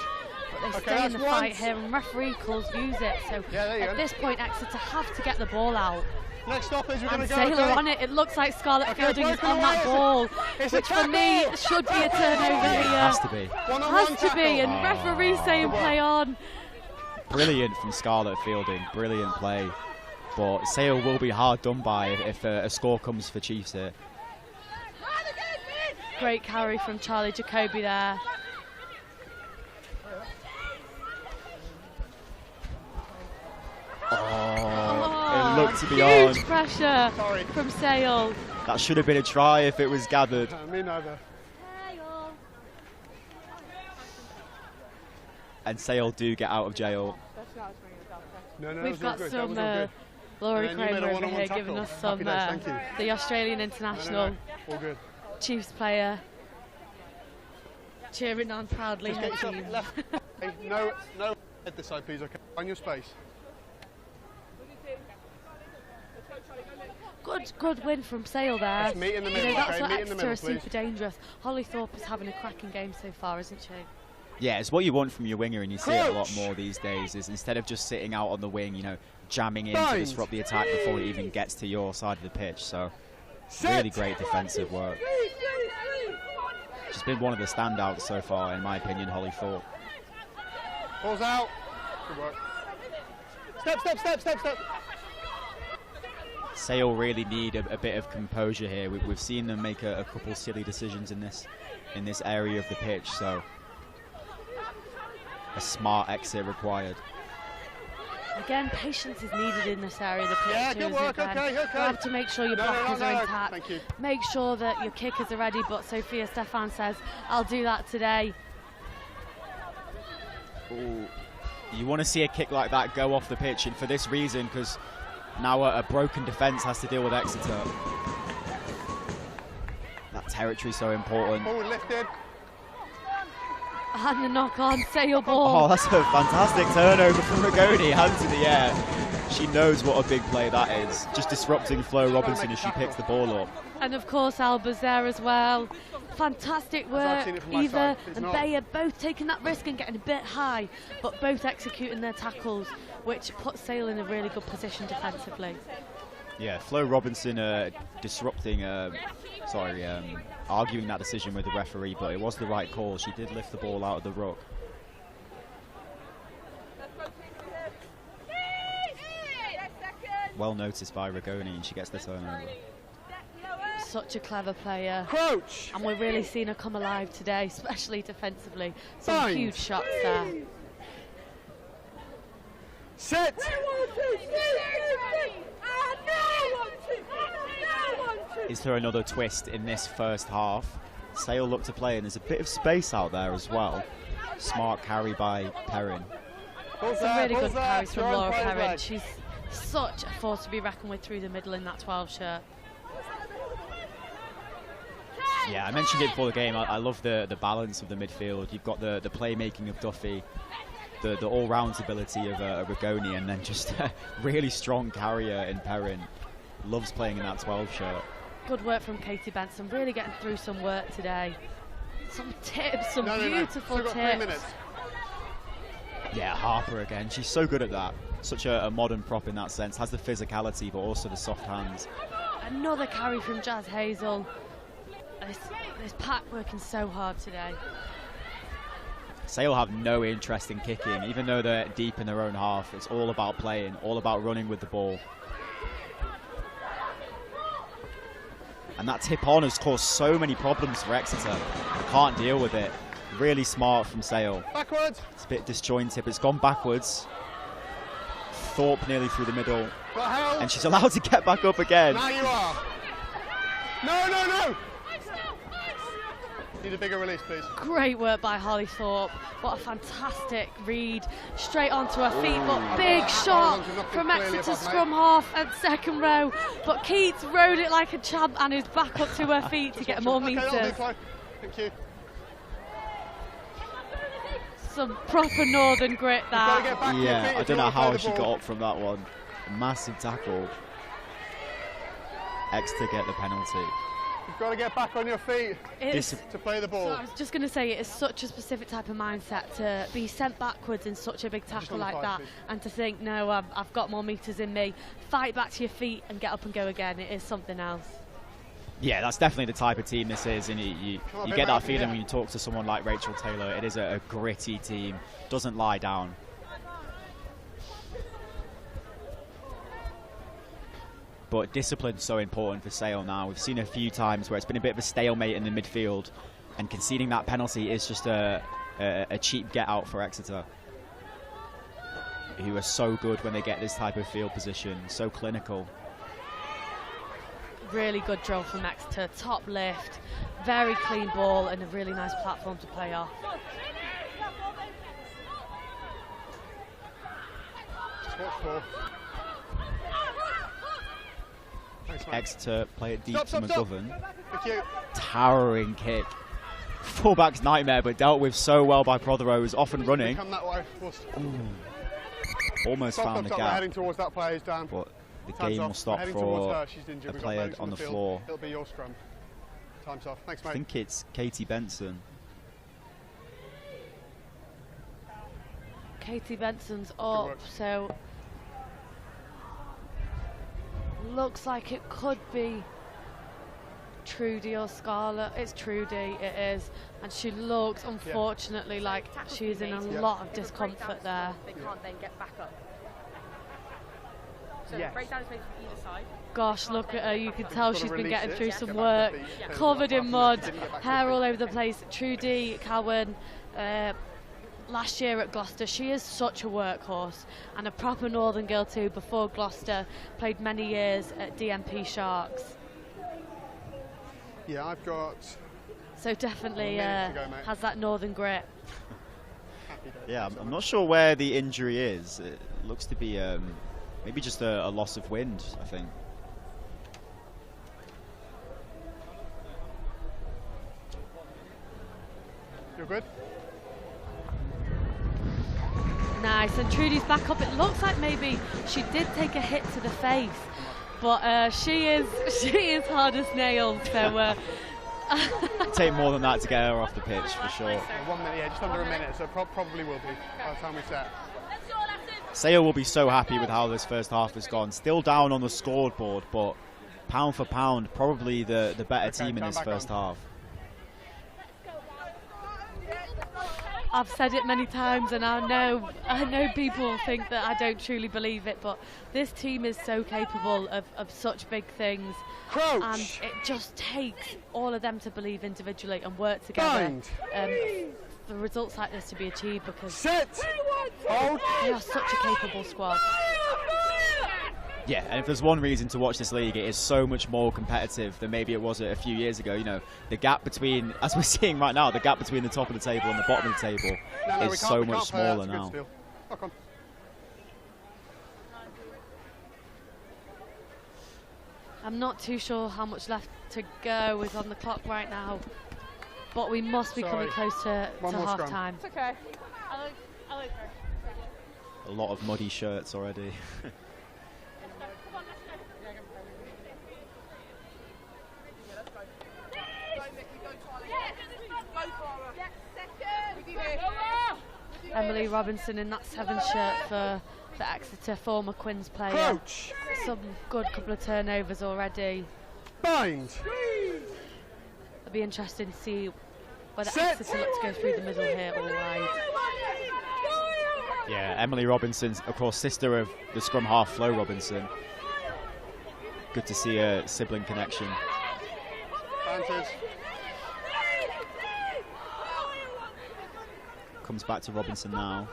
But they stay in the fight here, and referee calls use it. So at this point, Exeter have to get the ball out. Next stop is we're going and to go. Sailor on it. It looks like Scarlett Fielding is on that ball, which for me should be a turnover here. It has to be. Has to be, and referee saying play on. Brilliant from Scarlett Fielding, brilliant play. But Sale will be hard done by if a score comes for Chiefs here. Great carry from Charlie Jacobi there. It looked to be on. Huge pressure from Sale. That should have been a try if it was gathered. Me neither. And Sale do get out of jail. We've got some Laurie Kramer over here giving us some the Australian international Chiefs player cheering on proudly her team. No, head this side please, okay? On your space. Good win from Sale there. Let's meet in the middle, that's what meet in the Exeter middle, is super dangerous. Holly Thorp is having a cracking game so far, isn't she? Yeah, it's what you want from your winger, and you see it a lot more these days, is instead of just sitting out on the wing, you know, jamming in to disrupt the attack before it even gets to your side of the pitch. So, really great defensive work. She's been one of the standouts so far, in my opinion, Holly Thorp. Balls out. Good work. Step. Sale really need a bit of composure here. We've seen them make a couple silly decisions in this area of the pitch, so a smart exit required. Again, patience is needed in this area of the pitch. Yeah, good work, okay. You have to make sure your blockers are intact. Make sure that your kickers are ready, but Sophia Stefan says, I'll do that today. Ooh. You want to see a kick like that go off the pitch, and for this reason, because now a broken defence has to deal with Exeter. That territory so important. Ball lifted. And the knock on, Sale ball. Oh, that's a fantastic turnover from Rigoni, hands in the air. She knows what a big play that is. Just disrupting Flo Robinson as she picks the ball up. And of course Alba's there as well. Fantastic work. Eva and Bayer both taking that risk and getting a bit high, but both executing their tackles, which puts Sale in a really good position defensively. Yeah, Flo Robinson disrupting, arguing that decision with the referee, but it was the right call. She did lift the ball out of the ruck. Well noticed by Rigoni, and she gets the turnover. Such a clever player. Crouch. And we're really seeing her come alive today, especially defensively. Some huge shots there. Sit. Is there another twist in this first half? Sale look to play, and there's a bit of space out there as well. Smart carry by Perrin. Some really good carries from Laura Perrin. She's such a force to be reckoned with through the middle in that 12 shirt. Yeah, I mentioned it before the game. I love the balance of the midfield. You've got the playmaking of Duffy, the all-round ability of Rigoni, and then just a really strong carrier in Perrin. Loves playing in that 12 shirt. Good work from Katie Benson, really getting through some work today. Some tips, some beautiful tips. 3 minutes. Yeah, Harper again. She's so good at that. Such a modern prop in that sense. Has the physicality, but also the soft hands. Another carry from Jazz Hazel. This pack working so hard today. Sale have no interest in kicking, even though they're deep in their own half. It's all about playing, all about running with the ball. And that tip on has caused so many problems for Exeter. They can't deal with it. Really smart from Sale. Backwards. It's a bit disjointed, but it's gone backwards. Thorp nearly through the middle. And she's allowed to get back up again. Now you are. No. Need a bigger release, please. Great work by Holly Thorpe. What a fantastic read. Straight onto her feet, but big shot from Exeter's scrum half and second row. But Keats rode it like a champ and is back up to her feet to get more metres. Thank you. Some proper northern grit there. Yeah, I don't know how she got up from that one. A massive tackle. Exeter get the penalty. You've got to get back on your feet to play the ball. So I was just going to say, it is such a specific type of mindset to be sent backwards in such a big tackle like that, and to think, no, I've got more metres in me. Fight back to your feet and get up and go again. It is something else. Yeah, that's definitely the type of team this is, and you get that feeling when you talk to someone like Rachel Taylor. It is a gritty team, doesn't lie down. But discipline's so important for Sale now. We've seen a few times where it's been a bit of a stalemate in the midfield, and conceding that penalty is just a cheap get out for Exeter, who are so good when they get this type of field position, so clinical. Really good drill from Exeter, top lift, very clean ball and a really nice platform to play off. Exeter play it deep to McGovern. Stop. Towering kick. Fullback's nightmare, but dealt with so well by Prothero, who's off and running. Come that way. Almost found the We're gap. heading towards that player, Dan. But the game will stop for a player on the floor. It'll be your scrum. Time's off. Thanks, mate. I think it's Katie Benson. Katie Benson's up, so looks like it could be Trudy or Scarlett. It's Trudy, it is, and she looks unfortunately like she's in a lot of discomfort there. They can't then get back up. So breakdown is made from either side. Gosh, look at her, you can tell she's been getting through some work, covered in mud, hair all over the place. Trudy Cowan, last year at Gloucester, she is such a workhorse and a proper northern girl too. Before Gloucester, played many years at DMP Sharks. Yeah, I've got... So definitely has that northern grit. Yeah, I'm not sure where the injury is. It looks to be maybe just a loss of wind, I think. You're good? Nice, and Trudy's back up. It looks like maybe she did take a hit to the face, but she is hard as nails. So take more than that to get her off the pitch for sure. 1 minute, yeah, just under a minute, so probably will be by the time we set. Sale will be so happy with how this first half has gone. Still down on the scoreboard, but pound for pound, probably the better team in this first half. I've said it many times, and I know people think that I don't truly believe it, but this team is so capable of such big things. Crouch. And it just takes all of them to believe individually and work together for results like this to be achieved, because Sit. Hold. they are such a capable squad. Yeah, and if there's one reason to watch this league, it is so much more competitive than maybe it was a few years ago. You know, the gap between, as we're seeing right now, the gap between the top of the table and the bottom of the table is so much smaller now. I'm not too sure how much left to go is on the clock right now, but we must be coming close to half time. It's okay. I like her. A lot of muddy shirts already. Emily Robinson in that 7 shirt for Exeter, former Quins player. Crouch. Some good couple of turnovers already. Bind. It'll be interesting to see whether Set. Exeter look to go through the middle here or wide. Yeah, Emily Robinson's, of course, sister of the scrum half, Flo Robinson. Good to see a sibling connection. Bounces. Comes back to Robinson now.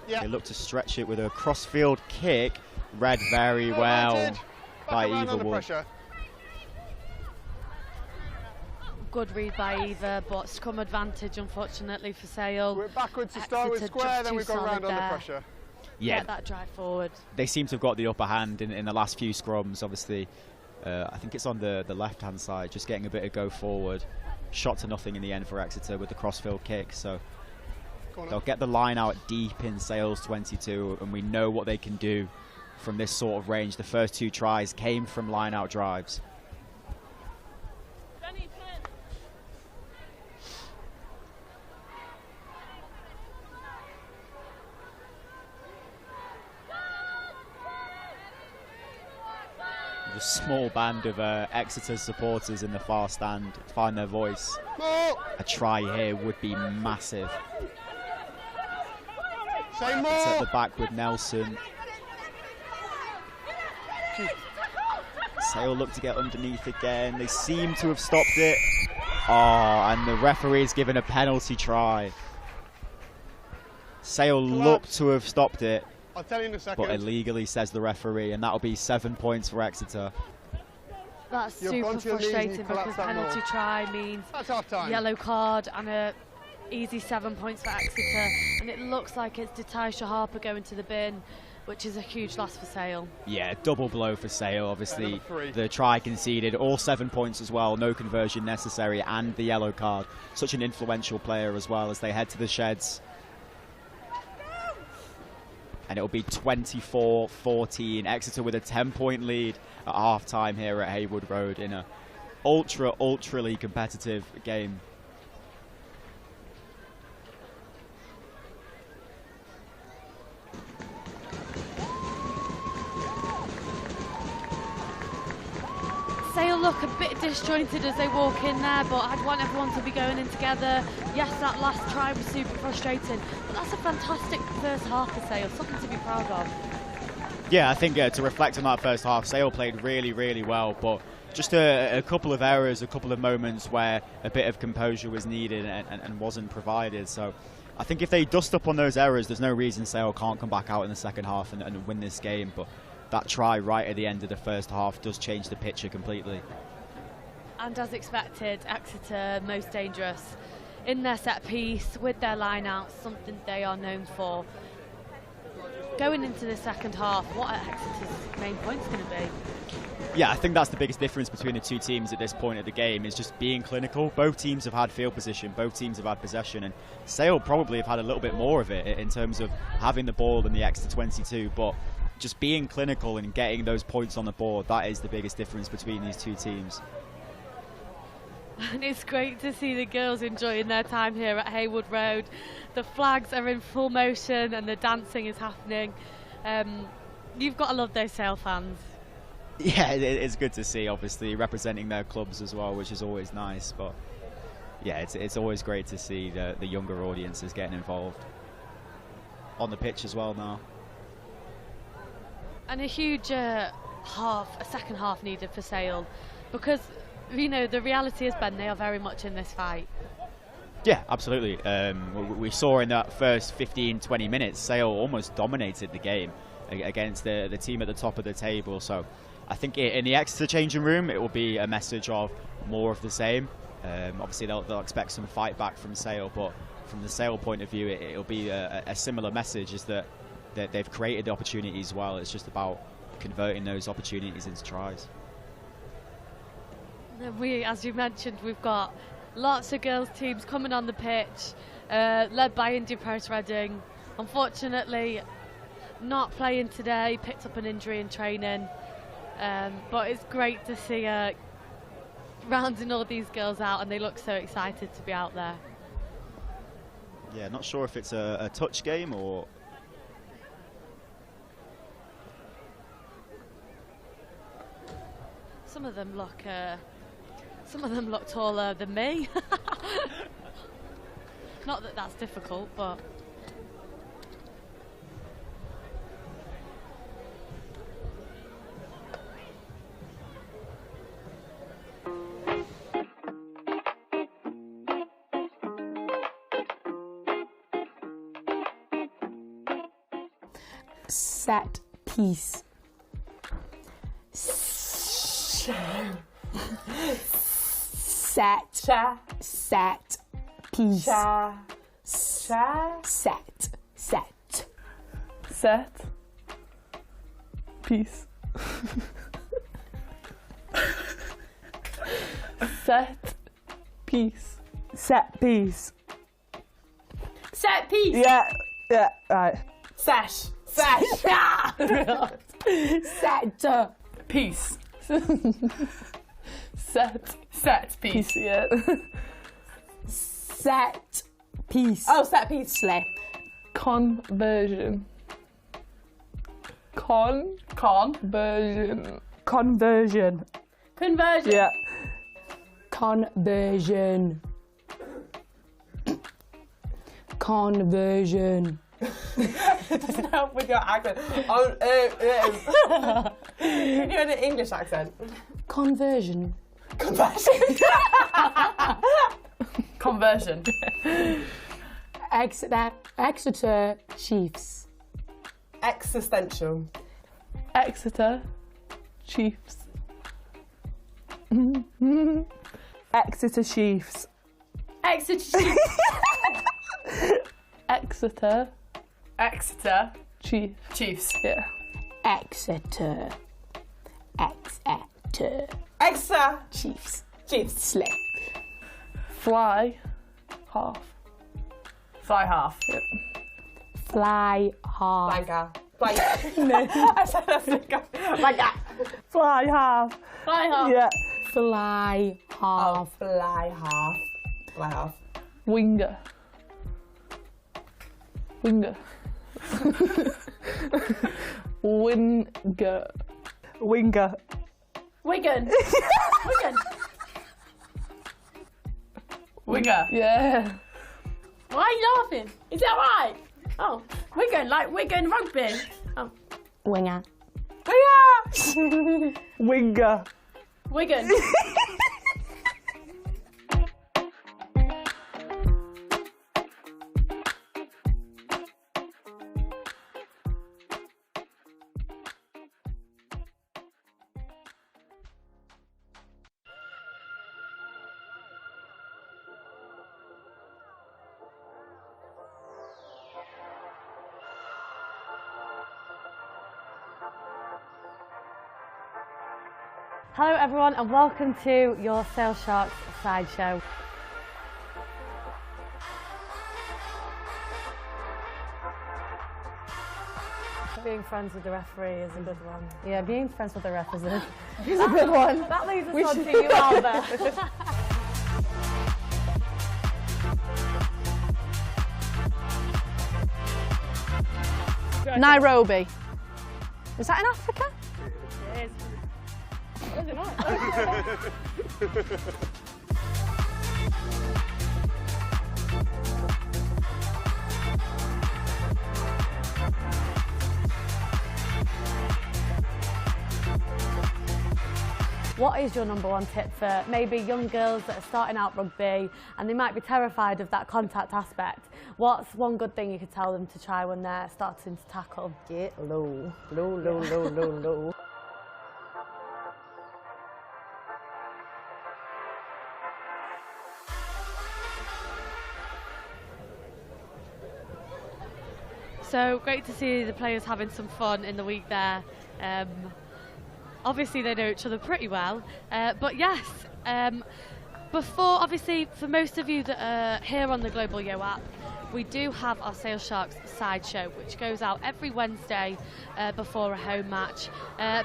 Yeah. They look to stretch it with a crossfield kick. Read very well by Eva Wood. Good read by Eva, but scrum advantage, unfortunately, for Sale. We're backwards to start with square, then we've gone round under pressure. Yeah, get that drive forward. They seem to have got the upper hand in the last few scrums, obviously. I think it's on the left-hand side, just getting a bit of go forward. Shot to nothing in the end for Exeter with the crossfield kick, so they'll get the line out deep in Sale's 22, and we know what they can do from this sort of range. The first 2 tries came from line-out drives. A small band of Exeter supporters in the far stand find their voice. A try here would be massive. Say more. It's at the back with Nelson. Sale look to get underneath again. They seem to have stopped it. Oh, and the referee's given a penalty try. Sale looked to have stopped it. I'll tell you in a second. But illegally, says the referee, and that'll be 7 points for Exeter. That's super frustrating because penalty try means yellow card and a easy 7 points for Exeter, and it looks like it's Detisha Harper going to the bin, which is a huge loss for Sale. Yeah, double blow for Sale. Obviously, the try conceded, all 7 points as well, no conversion necessary, and the yellow card. Such an influential player as well as they head to the sheds. And it'll be 24-14. Exeter with a 10-point lead at half-time here at Haywood Road in a ultra-ly competitive game. Sale look a bit disjointed as they walk in there, but I'd want everyone to be going in together. Yes, that last try was super frustrating, but that's a fantastic first half for Sale, something to be proud of. Yeah, I think to reflect on that first half, Sale played really, really well, but just a couple of errors, a couple of moments where a bit of composure was needed and wasn't provided. So I think if they dust up on those errors, there's no reason Sale can't come back out in the second half and win this game. But that try right at the end of the first half does change the picture completely. And as expected, Exeter most dangerous in their set piece, with their line-outs, something they are known for. Going into the second half, what are Exeter's main points going to be? Yeah, I think that's the biggest difference between the two teams at this point of the game, is just being clinical. Both teams have had field position, both teams have had possession, and Sale probably have had a little bit more of it in terms of having the ball than the Exeter 22, but just being clinical and getting those points on the board, that is the biggest difference between these two teams. And it's great to see the girls enjoying their time here at Haywood Road. The flags are in full motion and the dancing is happening. You've got to love those Sale fans. Yeah, it's good to see, obviously, representing their clubs as well, which is always nice. But yeah, it's always great to see the younger audiences getting involved on the pitch as well now. And a huge a second half needed for Sale, because you know the reality has been they are very much in this fight. Yeah, absolutely. We saw in that first 15-20 minutes, Sale almost dominated the game against the team at the top of the table. So I think in the Exeter changing room, it will be a message of more of the same. Obviously, they'll expect some fight back from Sale, but from the Sale point of view, it'll be a similar message, is that they've created the opportunities well. It's just about converting those opportunities into tries. And we, as you mentioned, we've got lots of girls' teams coming on the pitch, led by India Post Reading. Unfortunately, not playing today, picked up an injury in training. But it's great to see rounding all these girls out, and they look so excited to be out there. Yeah, not sure if it's a touch game or... Some of them look taller than me. Not that that's difficult, but... Set piece. Set piece. Set piece. Set piece. Set piece. Set piece. Yeah, right. Sash. Set Piece. Set piece, yeah. set piece. Oh, set piece. Slay. Conversion. Conversion. Conversion. Yeah. Conversion. Conversion. It doesn't help with your accent. Can you do an English accent? Conversion. Conversion. Exeter Chiefs. Existential. Exeter Chiefs. Exeter Chiefs. Exeter Chiefs. Exeter Chiefs. Chiefs. Yeah. Exeter Exeter Chiefs. Chiefs. Slay. Fly half. Fly half. Yep. Fly half. Blanca. I said that's Blanca. Fly half. Fly half. Yeah. Fly half. Fly half. Fly half. Winger. Winger. Winger. Winger. Wigan. Winger. Yeah. Why are you laughing? Is that right? Oh, Wigan, like Wigan rugby. Oh. Winger. Winger. Wigan. Hello everyone and welcome to your Sale Sharks sideshow. Being friends with the referee is a good one. Yeah, being friends with the ref is a good one. That leads us on to you, Alba. Nairobi. Is that in Africa? It is. Is it not? What is your number one tip for maybe young girls that are starting out rugby and they might be terrified of that contact aspect? What's one good thing you could tell them to try when they're starting to tackle? Get low. Low, low, low, low, low. So great to see the players having some fun in the week there. Obviously they know each other pretty well, but yes, before, obviously for most of you that are here on the Global Yo app, we do have our Sale Sharks sideshow which goes out every Wednesday before a home match.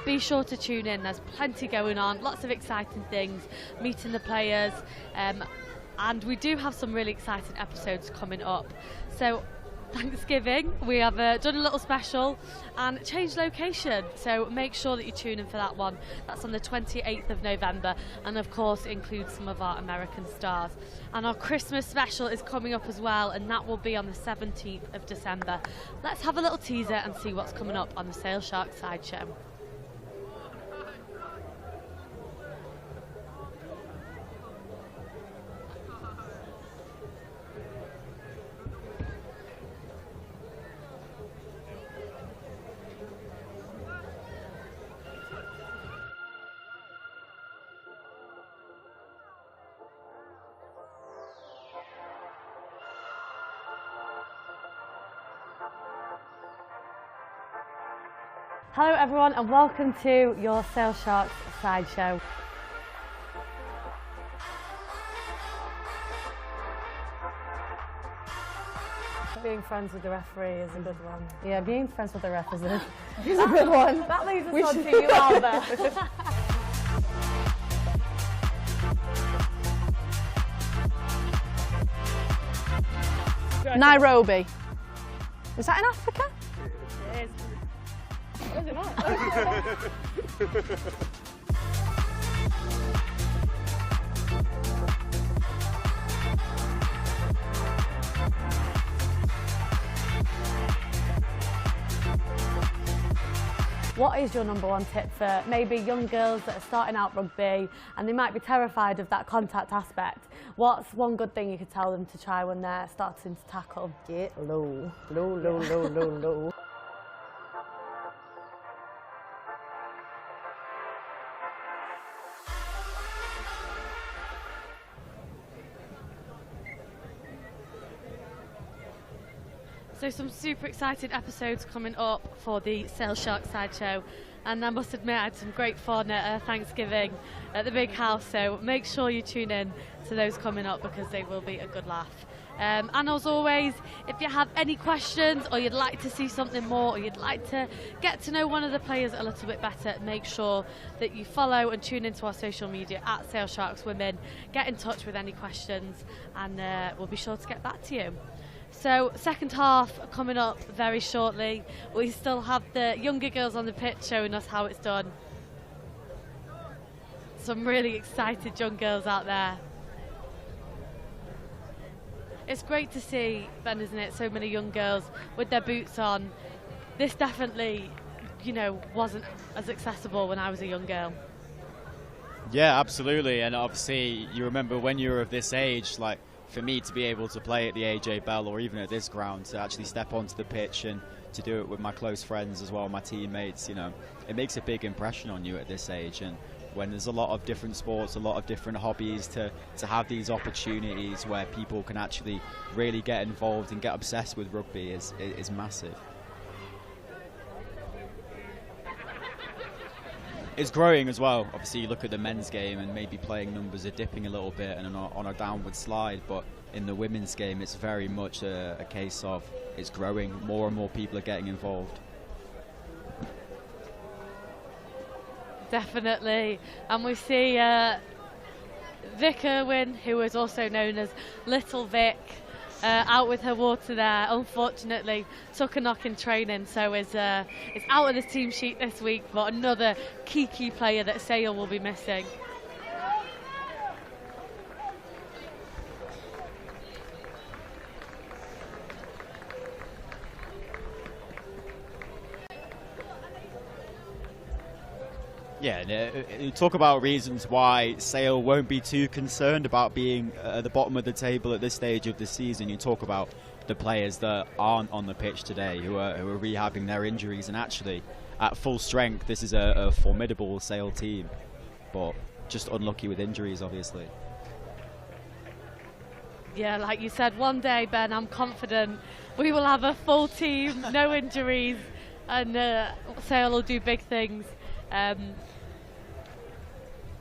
Be sure to tune in, there's plenty going on, lots of exciting things, meeting the players, and we do have some really exciting episodes coming up. So Thanksgiving, we have done a little special and changed location, so make sure that you tune in for that one. That's on the 28th of November and of course includes some of our American stars. And our Christmas special is coming up as well, and that will be on the 17th of December. Let's have a little teaser and see what's coming up on the Sale Sharks sideshow. Hello everyone and welcome to your Sale Sharks sideshow. Being friends with the referee is a good one. Yeah, being friends with the ref is a good one. That leads us on to you, Alba. Nairobi. Is that in Africa? It is. Is it not? What is your number one tip for maybe young girls that are starting out rugby and they might be terrified of that contact aspect? What's one good thing you could tell them to try when they're starting to tackle? Get low. Low, low, low, low, low. So some super exciting episodes coming up for the Sale Sharks sideshow, and I must admit I had some great fun at Thanksgiving at the big house, so make sure you tune in to those coming up because they will be a good laugh. And as always, if you have any questions or you'd like to see something more or you'd like to get to know one of the players a little bit better, make sure that you follow and tune into our social media at Sale Sharks Women. Get in touch with any questions and we'll be sure to get back to you. So second half coming up very shortly. We still have the younger girls on the pitch showing us how it's done. Some really excited young girls out there. It's great to see, Ben, isn't it? So many young girls with their boots on. This definitely, you know, wasn't as accessible when I was a young girl. Yeah, absolutely. And obviously, you remember when you were of this age, like, for me to be able to play at the AJ Bell or even at this ground, to actually step onto the pitch and to do it with my close friends as well, my teammates, you know, it makes a big impression on you at this age. And when there's a lot of different sports, a lot of different hobbies, to have these opportunities where people can actually really get involved and get obsessed with rugby is massive. It's growing as well. Obviously, you look at the men's game and maybe playing numbers are dipping a little bit and are on a downward slide, but in the women's game, it's very much a case of it's growing. More and more people are getting involved. Definitely. And we see Vic Irwin, who is also known as Little Vic, out with her water there. Unfortunately, took a knock in training, so is out of the team sheet this week, but another key player that Sale will be missing. Yeah, and, you talk about reasons why Sale won't be too concerned about being at the bottom of the table at this stage of the season. You talk about the players that aren't on the pitch today, who are rehabbing their injuries, and actually at full strength, this is a formidable Sale team, but just unlucky with injuries, obviously. Yeah, like you said, one day, Ben, I'm confident we will have a full team, no injuries, and Sale will do big things.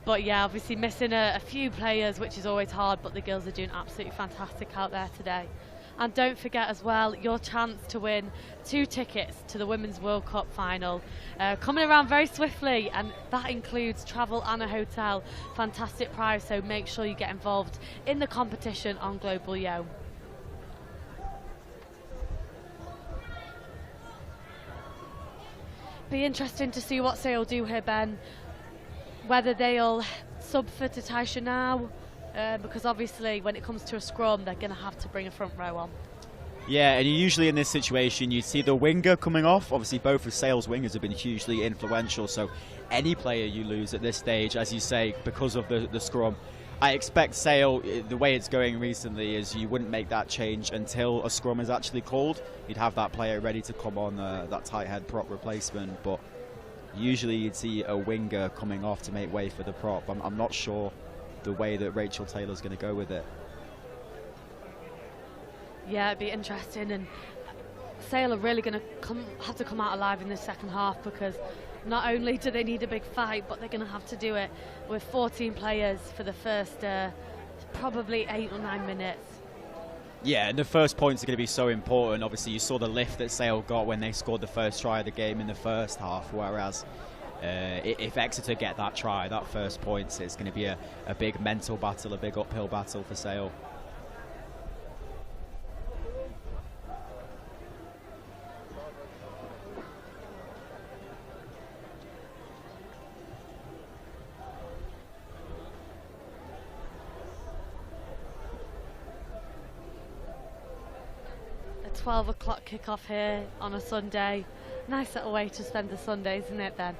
But yeah, obviously missing a few players, which is always hard, but the girls are doing absolutely fantastic out there today. And don't forget as well, your chance to win 2 tickets to the Women's World Cup final. Coming around very swiftly, and that includes travel and a hotel. Fantastic prize, so make sure you get involved in the competition on Global Yo. Be interesting to see what Sale do here, Ben. Whether they'll sub for Tatisha now, because obviously when it comes to a scrum, they're going to have to bring a front row on. Yeah, and usually in this situation, you see the winger coming off. Obviously, both of Sale's wingers have been hugely influential, so any player you lose at this stage, as you say, because of the scrum, I expect Sale, the way it's going recently, is you wouldn't make that change until a scrum is actually called. You'd have that player ready to come on, that tight head prop replacement, but usually you'd see a winger coming off to make way for the prop. I'm not sure the way that Rachel Taylor's going to go with it. Yeah, it'd be interesting, and Sale are really going to have to come out alive in the second half, because not only do they need a big fight, but they're going to have to do it with 14 players for the first probably 8 or 9 minutes. Yeah, and the first points are going to be so important. Obviously, you saw the lift that Sale got when they scored the first try of the game in the first half, whereas if Exeter get that try, that first points, it's going to be a big mental battle, a big uphill battle for Sale. A 12 o'clock kick-off here on a Sunday. Nice little way to spend the Sunday, isn't it, then?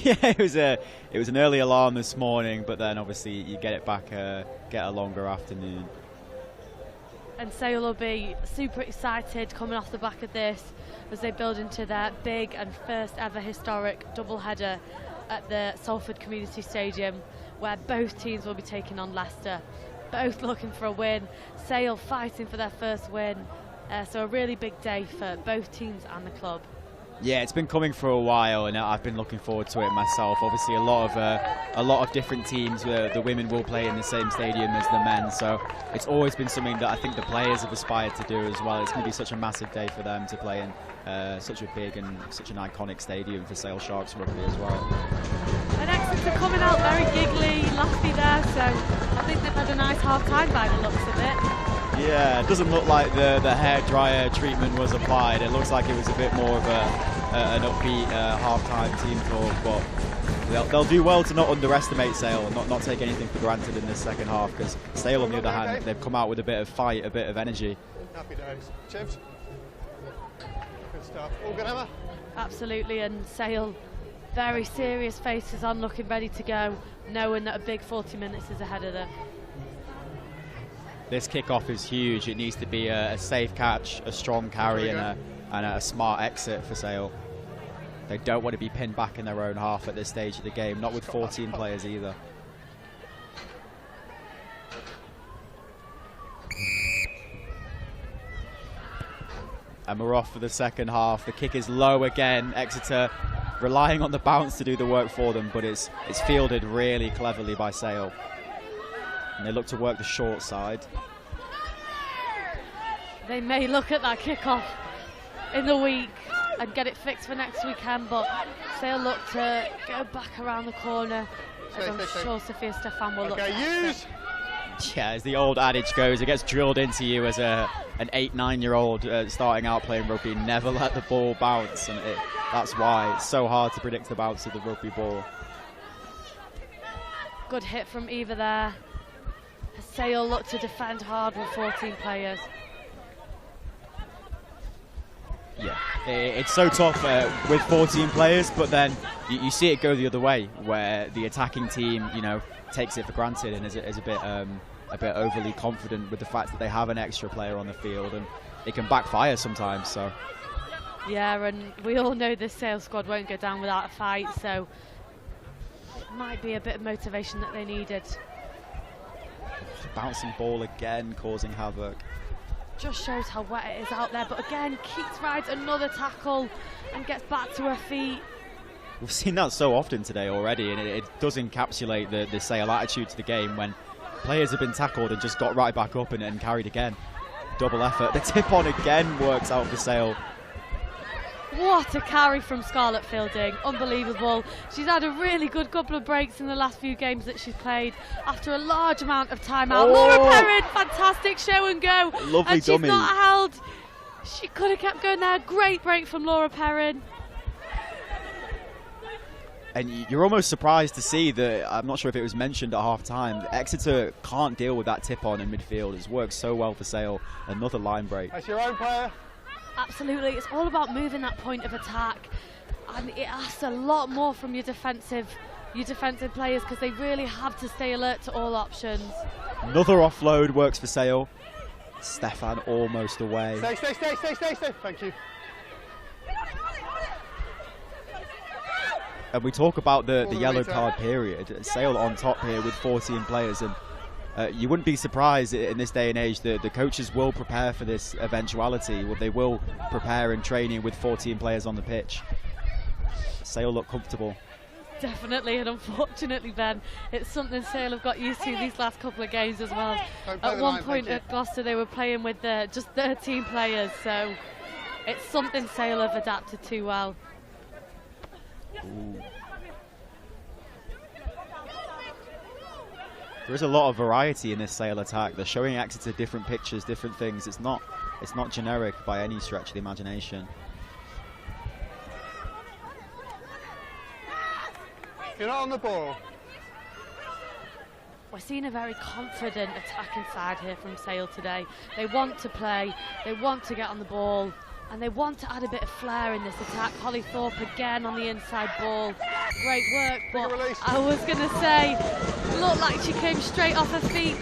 Yeah, it was an early alarm this morning, but then obviously you get it back, get a longer afternoon. And Sale will be super excited coming off the back of this as they build into their big and first ever historic double-header at the Salford Community Stadium, where both teams will be taking on Leicester. Both looking for a win. Sale fighting for their first win. So a really big day for both teams and the club. Yeah, it's been coming for a while, and I've been looking forward to it myself. Obviously, a lot of different teams. The women will play in the same stadium as the men, so it's always been something that I think the players have aspired to do as well. It's going to be such a massive day for them to play in such a big and such an iconic stadium for Sale Sharks rugby as well. And Exeter coming out very giggly, laughy there, so I think they've had a nice half time by the looks of it. Yeah, it doesn't look like the hair dryer treatment was applied. It looks like it was a bit more of an upbeat half-time team talk, but they'll do well to not underestimate Sale and not take anything for granted in this second half, because Sale, on the other hand, they've come out with a bit of fight, a bit of energy. Happy days. Chibs? Good stuff. All good, Emma? Absolutely, and Sale, very serious faces on, looking ready to go, knowing that a big 40 minutes is ahead of them. This kick-off is huge. It needs to be a safe catch, a strong carry, and a smart exit for Sale. They don't want to be pinned back in their own half at this stage of the game, not with 14 players either. And we're off for the second half. The kick is low again. Exeter relying on the bounce to do the work for them, but it's fielded really cleverly by Sale. And they look to work the short side. They may look at that kickoff in the week and get it fixed for next weekend, but Sale look to go back around the corner, as I'm sure Sophia Stefan will look at. Yeah, as the old adage goes, it gets drilled into you as an 8-9-year-old starting out playing rugby. Never let the ball bounce, and that's why it's so hard to predict the bounce of the rugby ball. Good hit from Eva there. Sale look to defend hard with 14 players. Yeah, it's so tough with 14 players, but then you see it go the other way, where the attacking team, you know, takes it for granted and is a bit overly confident with the fact that they have an extra player on the field, and it can backfire sometimes. So yeah, and we all know this Sale squad won't go down without a fight, so it might be a bit of motivation that they needed. Bouncing ball again, causing havoc. Just shows how wet it is out there, but again, Keats rides another tackle and gets back to her feet. We've seen that so often today already, and it does encapsulate the Sale attitude to the game when players have been tackled and just got right back up and carried again. Double effort. The tip on again works out for Sale. What a carry from Scarlett Fielding, unbelievable. She's had a really good couple of breaks in the last few games that she's played after a large amount of time out. Laura Perrin, fantastic show and go. Lovely and she's dummy. Not held. She could have kept going there. Great break from Laura Perrin. And you're almost surprised to see that, I'm not sure if it was mentioned at half-time, Exeter can't deal with that tip-on in midfield. It's worked so well for Sale. Another line break. That's your own player. Absolutely, it's all about moving that point of attack, and it asks a lot more from your defensive players, because they really have to stay alert to all options. Another offload works for Sale. Stefan almost away. Stay. Thank you. And we talk about the yellow card period. Sale on top here with 14 players, and you wouldn't be surprised in this day and age that the coaches will prepare for this eventuality. They will prepare in training with 14 players on the pitch. Sale look comfortable. Definitely, and unfortunately, Ben, it's something Sale have got used to these last couple of games as well. At one point at Gloucester, they were playing with just 13 players, so it's something Sale have adapted to well. Ooh. There is a lot of variety in this Sale attack. They're showing Exeter different pictures, different things. It's not generic by any stretch of the imagination. You're not on the ball. We're seeing a very confident attacking side here from Sale today. They want to play, they want to get on the ball, and they want to add a bit of flair in this attack. Holly Thorp again on the inside ball. Great work, but I was going to say, looked like she came straight off her feet.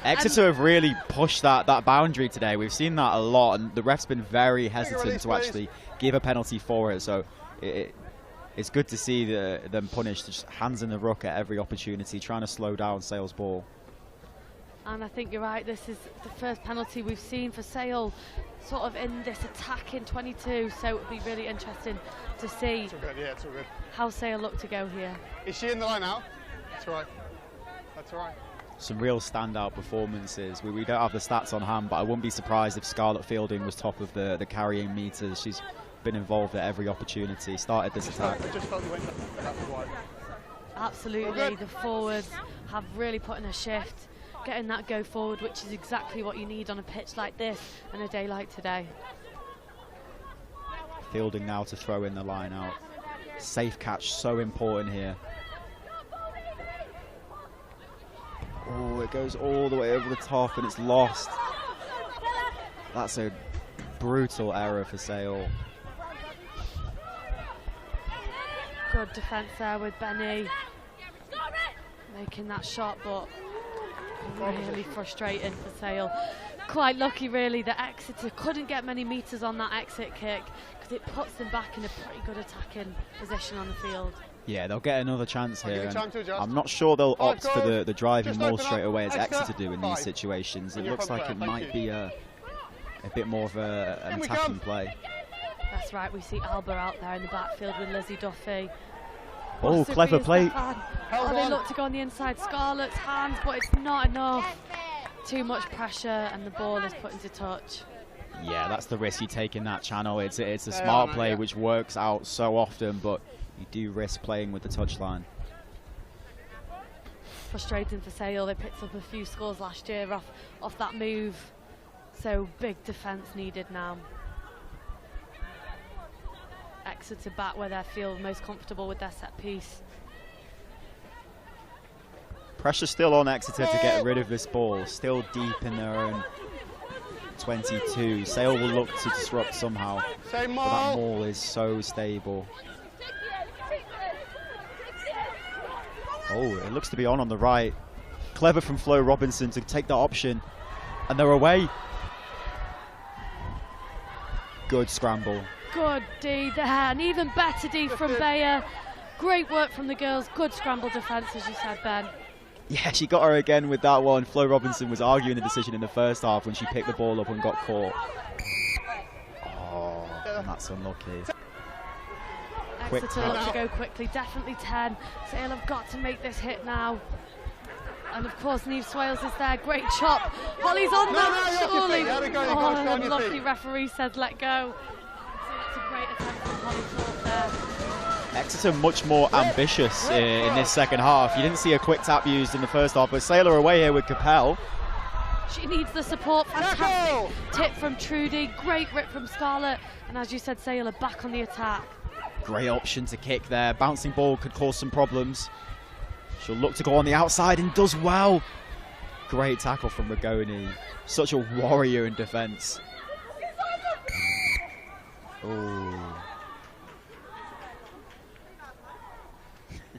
Exeter have really pushed that boundary today. We've seen that a lot, and the ref's been very hesitant to actually give a penalty for it. So it's good to see them punished, just hands in the ruck at every opportunity, trying to slow down Sale's ball. And I think you're right, this is the first penalty we've seen for Sale sort of in this attack in 22, so it would be really interesting to see It's all good, yeah, it's all good. how Sale look to go here. Is she in the line now? That's all right. That's all right. Some real standout performances. We don't have the stats on hand, but I wouldn't be surprised if Scarlett Fielding was top of the carrying meters. She's been involved at every opportunity, started this attack. I just felt you went that was wide. Absolutely, the forwards have really put in a shift, getting that go forward, which is exactly what you need on a pitch like this and a day like today. Fielding now to throw in the line out. Safe catch, so important here. Oh, it goes all the way over the top and it's lost. That's a brutal error for Sale. Good defence there with Benny making that shot, but really frustrating for Sale. Quite lucky really that Exeter couldn't get many metres on that exit kick, because it puts them back in a pretty good attacking position on the field. Yeah, they'll get another chance here. And I'm not sure they'll opt for the driving Just maul open straight up. away as Extra. Exeter do in these 5. situations. It And you're looks front like it player. might Thank be a bit more of an In we attacking come. play. That's right, we see Alba out there in the backfield with Lizzie Duffy. Oh, Possibly clever is play. the fan. Oh, they look to go on the inside. Scarlett's hands, but it's not enough. Too much pressure, and the ball is put into touch. Yeah, that's the risk you take in that channel. It's a smart play which works out so often, but you do risk playing with the touchline. Frustrating for Sale. They picked up a few scores last year off that move. So big defence needed now. Exeter back where they feel most comfortable with their set piece. Pressure still on Exeter to get rid of this ball. Still deep in their own 22. Sale will look to disrupt somehow. But that maul is so stable. Oh, it looks to be on the right. Clever from Flo Robinson to take that option. And they're away. Good scramble. Good D there, and even better D from Bayer. Great work from the girls. Good scramble defence, as you said, Ben. Yeah, she got her again with that one. Flo Robinson was arguing the decision in the first half when she picked the ball up and got caught. Oh, and that's unlucky. Exeter look to go quickly, definitely 10. Sale have got to make this hit now. And of course, Neve Swales is there. Great chop. Holly's on that, surely. Oh, and lovely referee says let go. So that's a great attempt from Holly Thorp there. Exeter much more ambitious in this second half. You didn't see a quick tap used in the first half, but Sailor away here with Capel. She needs the support. Fantastic tip from Trudy. Great rip from Scarlett. And as you said, Sailor back on the attack. Great option to kick there. Bouncing ball could cause some problems. She'll look to go on the outside and does well. Great tackle from Rigoni. Such a warrior in defence. Oh.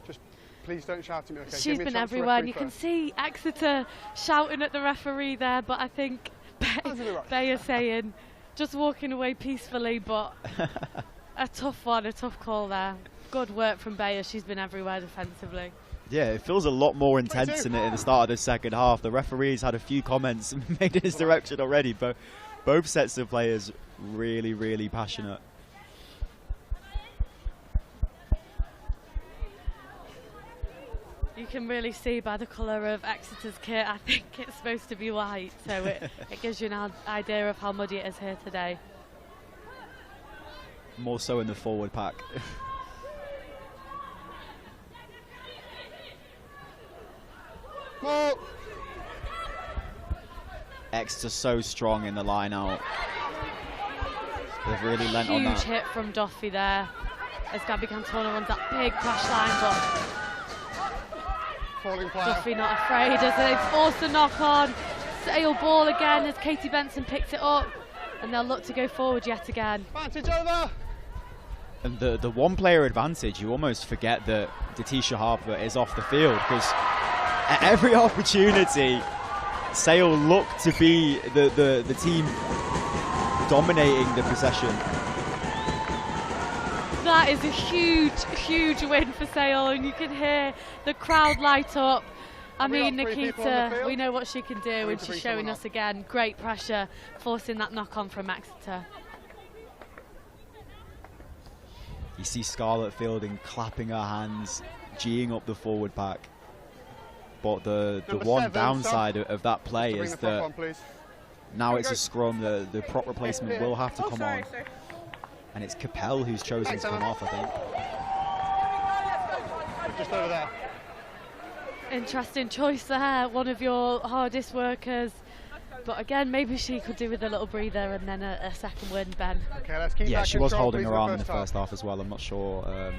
Just please don't shout at me, okay? She's been everywhere, and you can see Exeter shouting at the referee there, but I think they are saying just walking away peacefully, but a tough one, a tough call there. Good work from Bayer. She's been everywhere defensively. Yeah, it feels a lot more intense in the start of the second half. The referees had a few comments made in his direction already, but both sets of players really, really passionate. You can really see by the colour of Exeter's kit, I think it's supposed to be white, so it gives you an idea of how muddy it is here today. More so in the forward pack. Exeter so strong in the line out. They've really lent on that. Huge hit from Duffy there as Gabby Cantona runs that big crash line, but Duffy not afraid as they force the knock on. Sale ball again as Katie Benson picks it up, and they'll look to go forward yet again. Advantage over. And the one player advantage, you almost forget that Datisha Harper is off the field, because at every opportunity Sale look to be the team dominating the possession. That is a huge, huge win for Sale, and you can hear the crowd light up. I mean, Nikita, we know what she can do, and she's showing us again. Great pressure, forcing that knock-on from Exeter. You see Scarlett Fielding clapping her hands, geeing up the forward pack. But the one downside of that play is that now it's a scrum, the prop replacement will have to come on. And it's Capel who's chosen to come off, I think. Just over there. Interesting choice there, one of your hardest workers. But again, maybe she could do with a little breather and then a second win, Ben. Okay, let's keep Yeah, that she was control, holding please, her arm in the half. first half as well. I'm not sure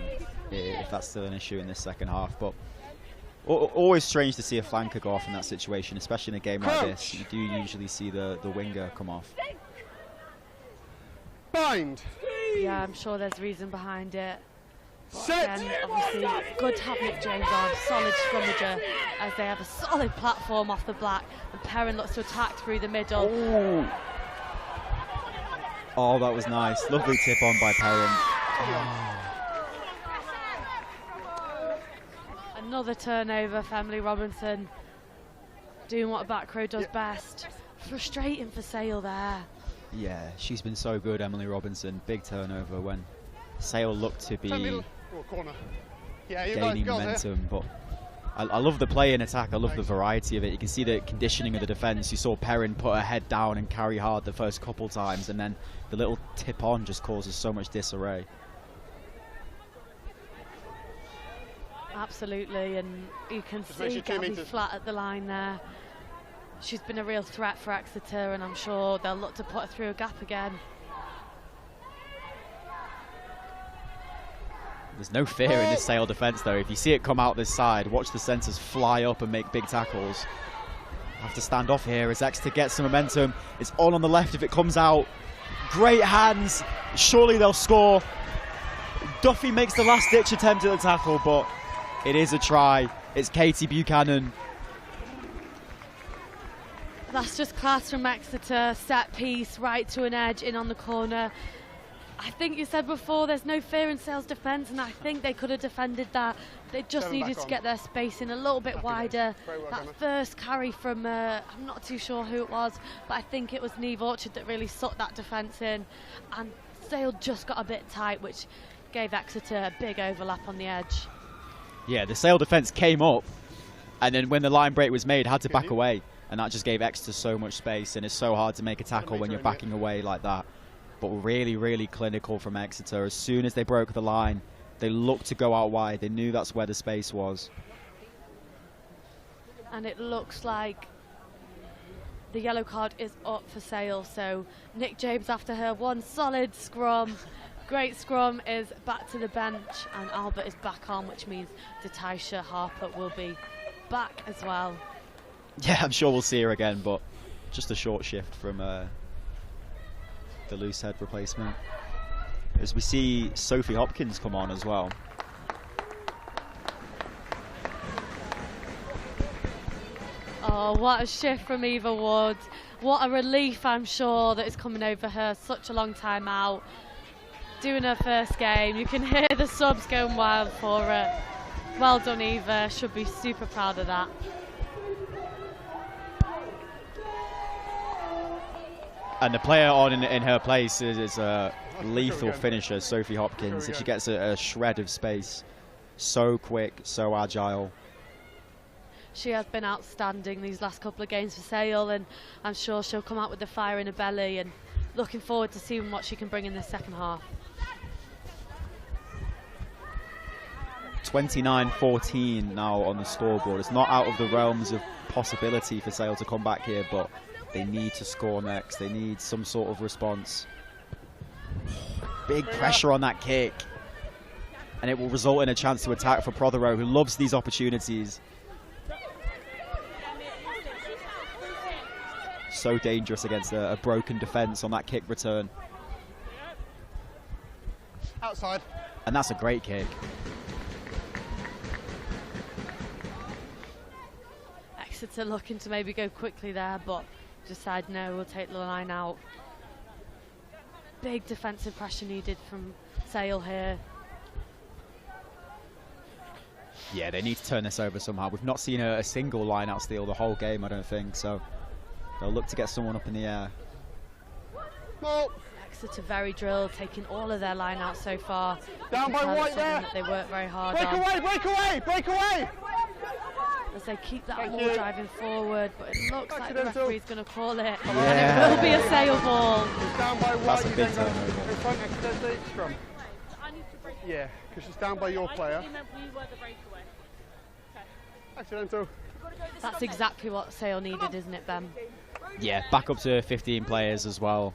if that's still an issue in this second half. But always strange to see a flanker go off in that situation, especially in a game like this. You do usually see the winger come off. Bind. Yeah, I'm sure there's reason behind it. But Set. again, obviously, good to have Nick James on, solid scrummager, as they have a solid platform off the black, and Perrin looks to attack through the middle. Oh, that was nice. Lovely tip on by Perrin. Another turnover, Emily Robinson doing what a back row does best. Frustrating for Sale there. Yeah, she's been so good, Emily Robinson. Big turnover when Sale looked to be corner. Yeah, gaining momentum, but I love the play in attack. I love the variety of it. You can see the conditioning of the defence. You saw Perrin put her head down and carry hard the first couple times, and then the little tip on just causes so much disarray. Absolutely, and you can see Gabby flat at the line there. She's been a real threat for Exeter, and I'm sure they'll look to put her through a gap again. There's no fear in this Sale defence, though. If you see it come out this side, watch the centres fly up and make big tackles. Have to stand off here as Exeter gets some momentum. It's all on the left if it comes out. Great hands. Surely they'll score. Duffy makes the last-ditch attempt at the tackle, but it is a try. It's Katie Buchanan. That's just class from Exeter. Set piece, right to an edge, in on the corner. I think you said before there's no fear in Sale's defence, and I think they could have defended that. They just needed to get their space in a little bit wider. That first carry from, I'm not too sure who it was, but I think it was Neve Orchard that really sucked that defence in. And Sale just got a bit tight, which gave Exeter a big overlap on the edge. Yeah, the Sale defence came up, and then when the line break was made, had to back away. And that just gave Exeter so much space, and it's so hard to make a tackle when you're backing away like that. But really, really clinical from Exeter. As soon as they broke the line, they looked to go out wide. They knew that's where the space was. And it looks like the yellow card is up for Sale. So Nick James after her one solid scrum. Great scrum is back to the bench, and Albert is back on, which means Datisha Harper will be back as well. Yeah, I'm sure we'll see her again, but just a short shift from the loose head replacement. As we see Sophie Hopkins come on as well. Oh, what a shift from Eva Wood. What a relief, I'm sure, that is coming over her. Such a long time out. Doing her first game. You can hear the subs going wild for her. Well done, Eva. Should be super proud of that. And the player on in her place is a lethal finisher, Sophie Hopkins. If she gets a shred of space, so quick, so agile. She has been outstanding these last couple of games for Sale, and I'm sure she'll come out with the fire in her belly, and looking forward to seeing what she can bring in the second half. 29-14 now on the scoreboard. It's not out of the realms of possibility for Sale to come back here, but they need to score next. They need some sort of response. Big pressure on that kick. And it will result in a chance to attack for Prothero, who loves these opportunities. So dangerous against a broken defence on that kick return. Outside. And that's a great kick. Exeter looking to maybe go quickly there, but decide no, we'll take the line out. Big defensive pressure needed from Sale here. Yeah, they need to turn this over somehow. We've not seen a single line-out steal the whole game, I don't think, so they'll look to get someone up in the air. Exeter very drilled, taking all of their line-out so far. Down by White there. That they work very hard break on. Away, break away, break away! As they keep that ball driving forward, but it looks like the referee's going to call it. Yeah. And it will be a Sale ball. She's down by White. That's a big turnover. In front accidentally, scrum. Yeah, because she's down by your player. Accidental. That's exactly what Sale needed, isn't it, Ben? Yeah, back up to 15 players as well.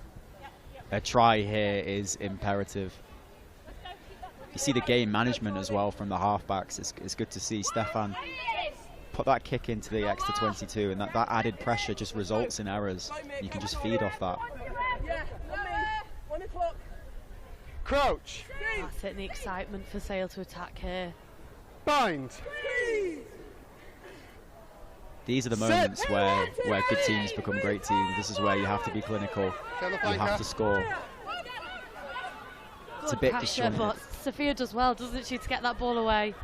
A try here is imperative. You see the game management as well from the halfbacks. It's good to see Stefan put that kick into the Exeter 22, and that added pressure just results in errors. You can just feed off that. Crouch. That's it, and the excitement for Sale to attack here. Bind. These are the moments where good teams become great teams. This is where you have to be clinical. You have to score. It's a bit disjointed. But Sophia does well, doesn't she, to get that ball away?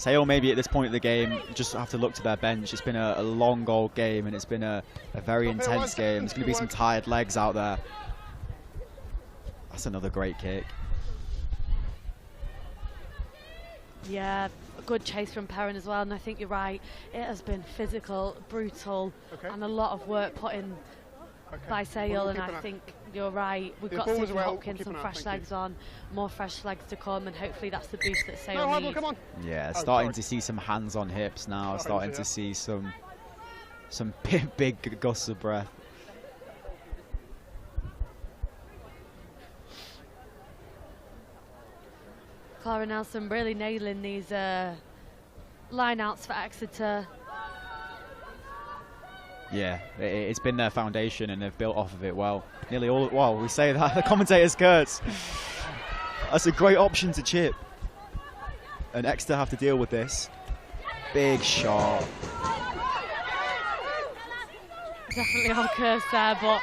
Sale maybe at this point of the game just have to look to their bench. It's been a long old game, and it's been a very intense game. There's going to be some tired legs out there. That's another great kick. Yeah, a good chase from Perrin as well, and I think you're right. It has been physical, brutal, and a lot of work put in by Sale, and I think you're right. We've got Sophie Hopkins some fresh legs on, more fresh legs to come, and hopefully that's the boost that Sale needs. Yeah, starting to see some hands on hips now, starting to see some big gusts of breath. Clara Nelson really nailing these line-outs for Exeter. Yeah, it's been their foundation, and they've built off of it well. Nearly all, well, we say that, the commentator's curse. That's a great option to chip. And Exeter have to deal with this. Big shot. Definitely our curse there, but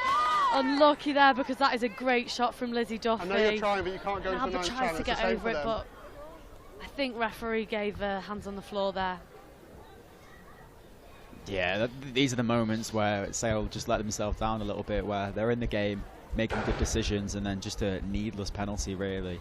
unlucky there, because that is a great shot from Lizzie Duffy. I know you're trying, but you can't go Albert to tries to get over it, but I think referee gave hands on the floor there. Yeah, these are the moments where Sale just let themselves down a little bit, where they're in the game, making good decisions, and then just a needless penalty, really.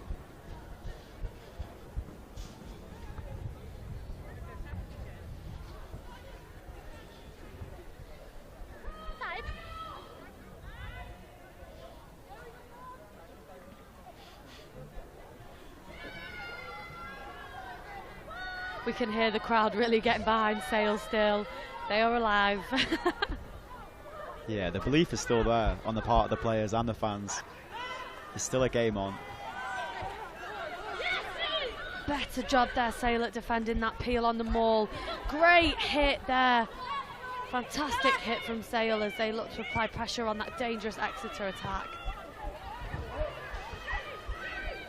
We can hear the crowd really getting behind Sale still. They are alive. Yeah, the belief is still there on the part of the players and the fans. There's still a game on. Better job there, Sale, at defending that peel on the maul. Great hit there. Fantastic hit from Sale as they look to apply pressure on that dangerous Exeter attack.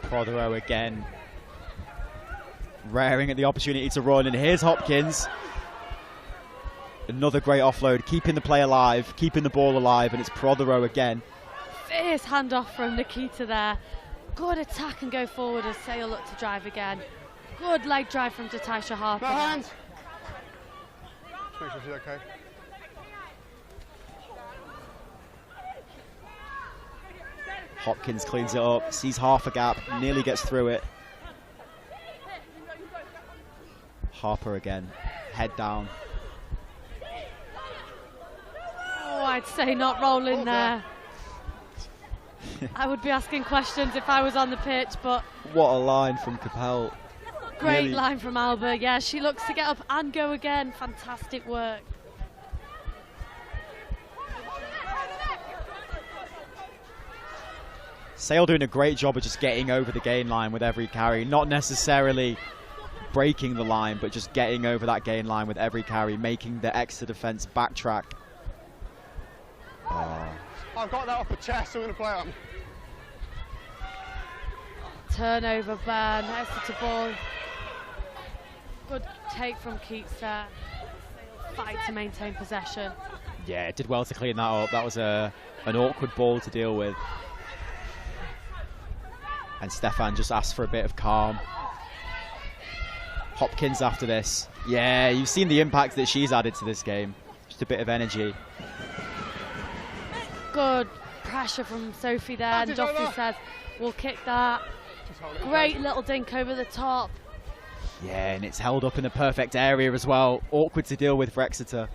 Prothero again, raring at the opportunity to run, and here's Hopkins. Another great offload, keeping the play alive, keeping the ball alive, and it's Prothero again. Fierce handoff from Nikita there. Good attack and go forward as Sale look to drive again. Good leg drive from Tatisha Harper. No hands. Just make sure she's okay. Hopkins cleans it up, sees half a gap, nearly gets through it. Harper again, head down. Oh, I'd say not rolling there. I would be asking questions if I was on the pitch, but... What a line from Capel. Great Nearly. line from Alba. Yeah, she looks to get up and go again. Fantastic work. Sale doing a great job of just getting over the gain line with every carry, not necessarily breaking the line, but just getting over that gain line with every carry, making the Exeter defence backtrack. I've got that off the chest, so I'm going to play on. Turnover ban, Exeter ball. Good take from Keats there. Fight to maintain possession. Yeah, did well to clean that up. That was an awkward ball to deal with. And Stefan just asked for a bit of calm. Hopkins after this. Yeah, you've seen the impact that she's added to this game. Just a bit of energy. Good pressure from Sophie there, and Duffy says, we'll kick that. Great little dink over the top. Yeah, and it's held up in the perfect area as well. Awkward to deal with for Exeter.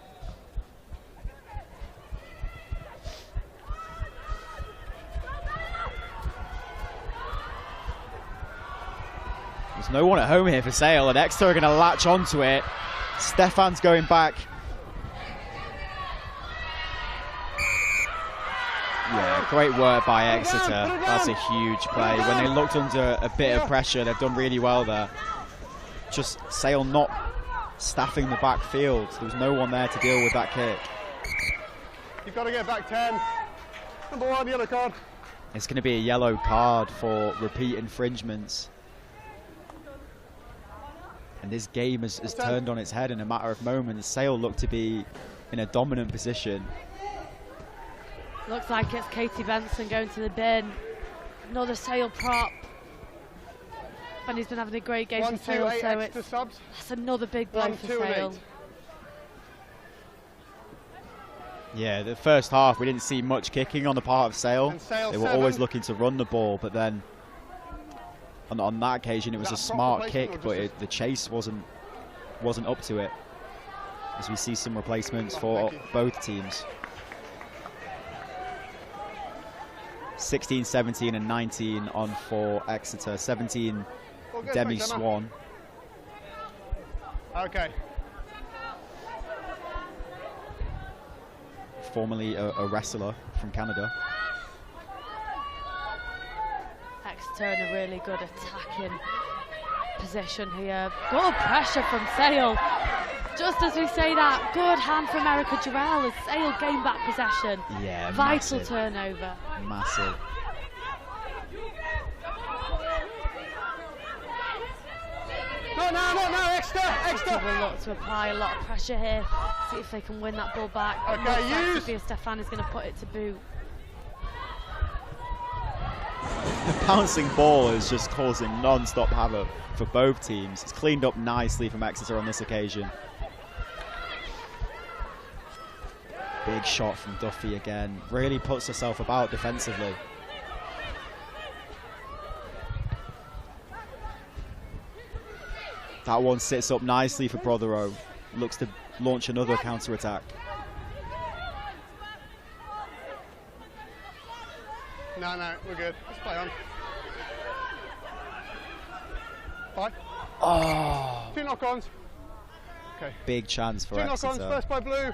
There's no one at home here for Sale, and Exeter are going to latch onto it. Stefan's going back. Yeah, great work by Exeter. That's a huge play. When they looked under a bit of pressure, they've done really well there. Just Sale not staffing the backfield. There was no one there to deal with that kick. You've got to get back 10. Number 1, yellow card. It's going to be a yellow card for repeat infringements. And this game has turned on its head in a matter of moments. Sale looked to be in a dominant position. Looks like it's Katie Benson going to the bin. Another Sale prop. And he's been having a great game 1, for 2, Sale, 8 so extra subs. that's another big blow 1, for 2 and Sale. 8. Yeah, the first half we didn't see much kicking on the part of Sale. And Sale They were 7. always looking to run the ball, but then on that occasion it was a Is that a smart proper kick, replacement or but the chase wasn't up to it. As we see some replacements for both teams. 16, 17 and 19 on for Exeter. 17 All good, Demi thanks, Emma. Swan. Okay. Formerly a wrestler from Canada. Exeter in a really good attacking position here. Good pressure from Sale. Just as we say that, good hand from Erica Jarrell as Sale gained back possession. Yeah, Vital massive. turnover. Massive. No, Exeter! Exeter will look to apply a lot of pressure here. See if they can win that ball back. But Okay, looks like use. Sophia Stefan is going to put it to boot. The bouncing ball is just causing non-stop havoc for both teams. It's cleaned up nicely from Exeter on this occasion. Big shot from Duffy again. Really puts herself about defensively. That one sits up nicely for Prothero. Looks to launch another counter-attack. No, we're good. Let's play on. 5. Oh, 2 knock-ons. Okay. big chance for 2 knock-ons, Exeter. first by blue,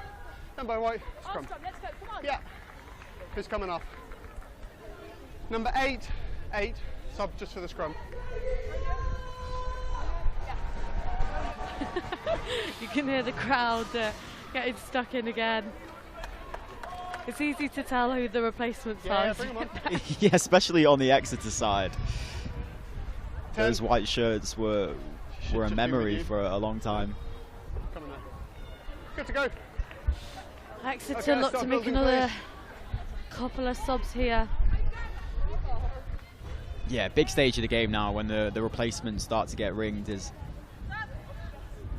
then by white. Scrum. Let's go, come on. Yeah. Who's coming off? Number 8, sub just for the scrum. You can hear the crowd getting stuck in again. It's easy to tell who the replacements Yeah, are. bring 'em on. Yeah, especially on the Exeter side. 10. Those white shirts were Should a just be memory with you. for a long time. Come on now. Good to go. Exeter Okay, look to start make building, another please. couple of subs here. Yeah, big stage of the game now when the replacements start to get ringed is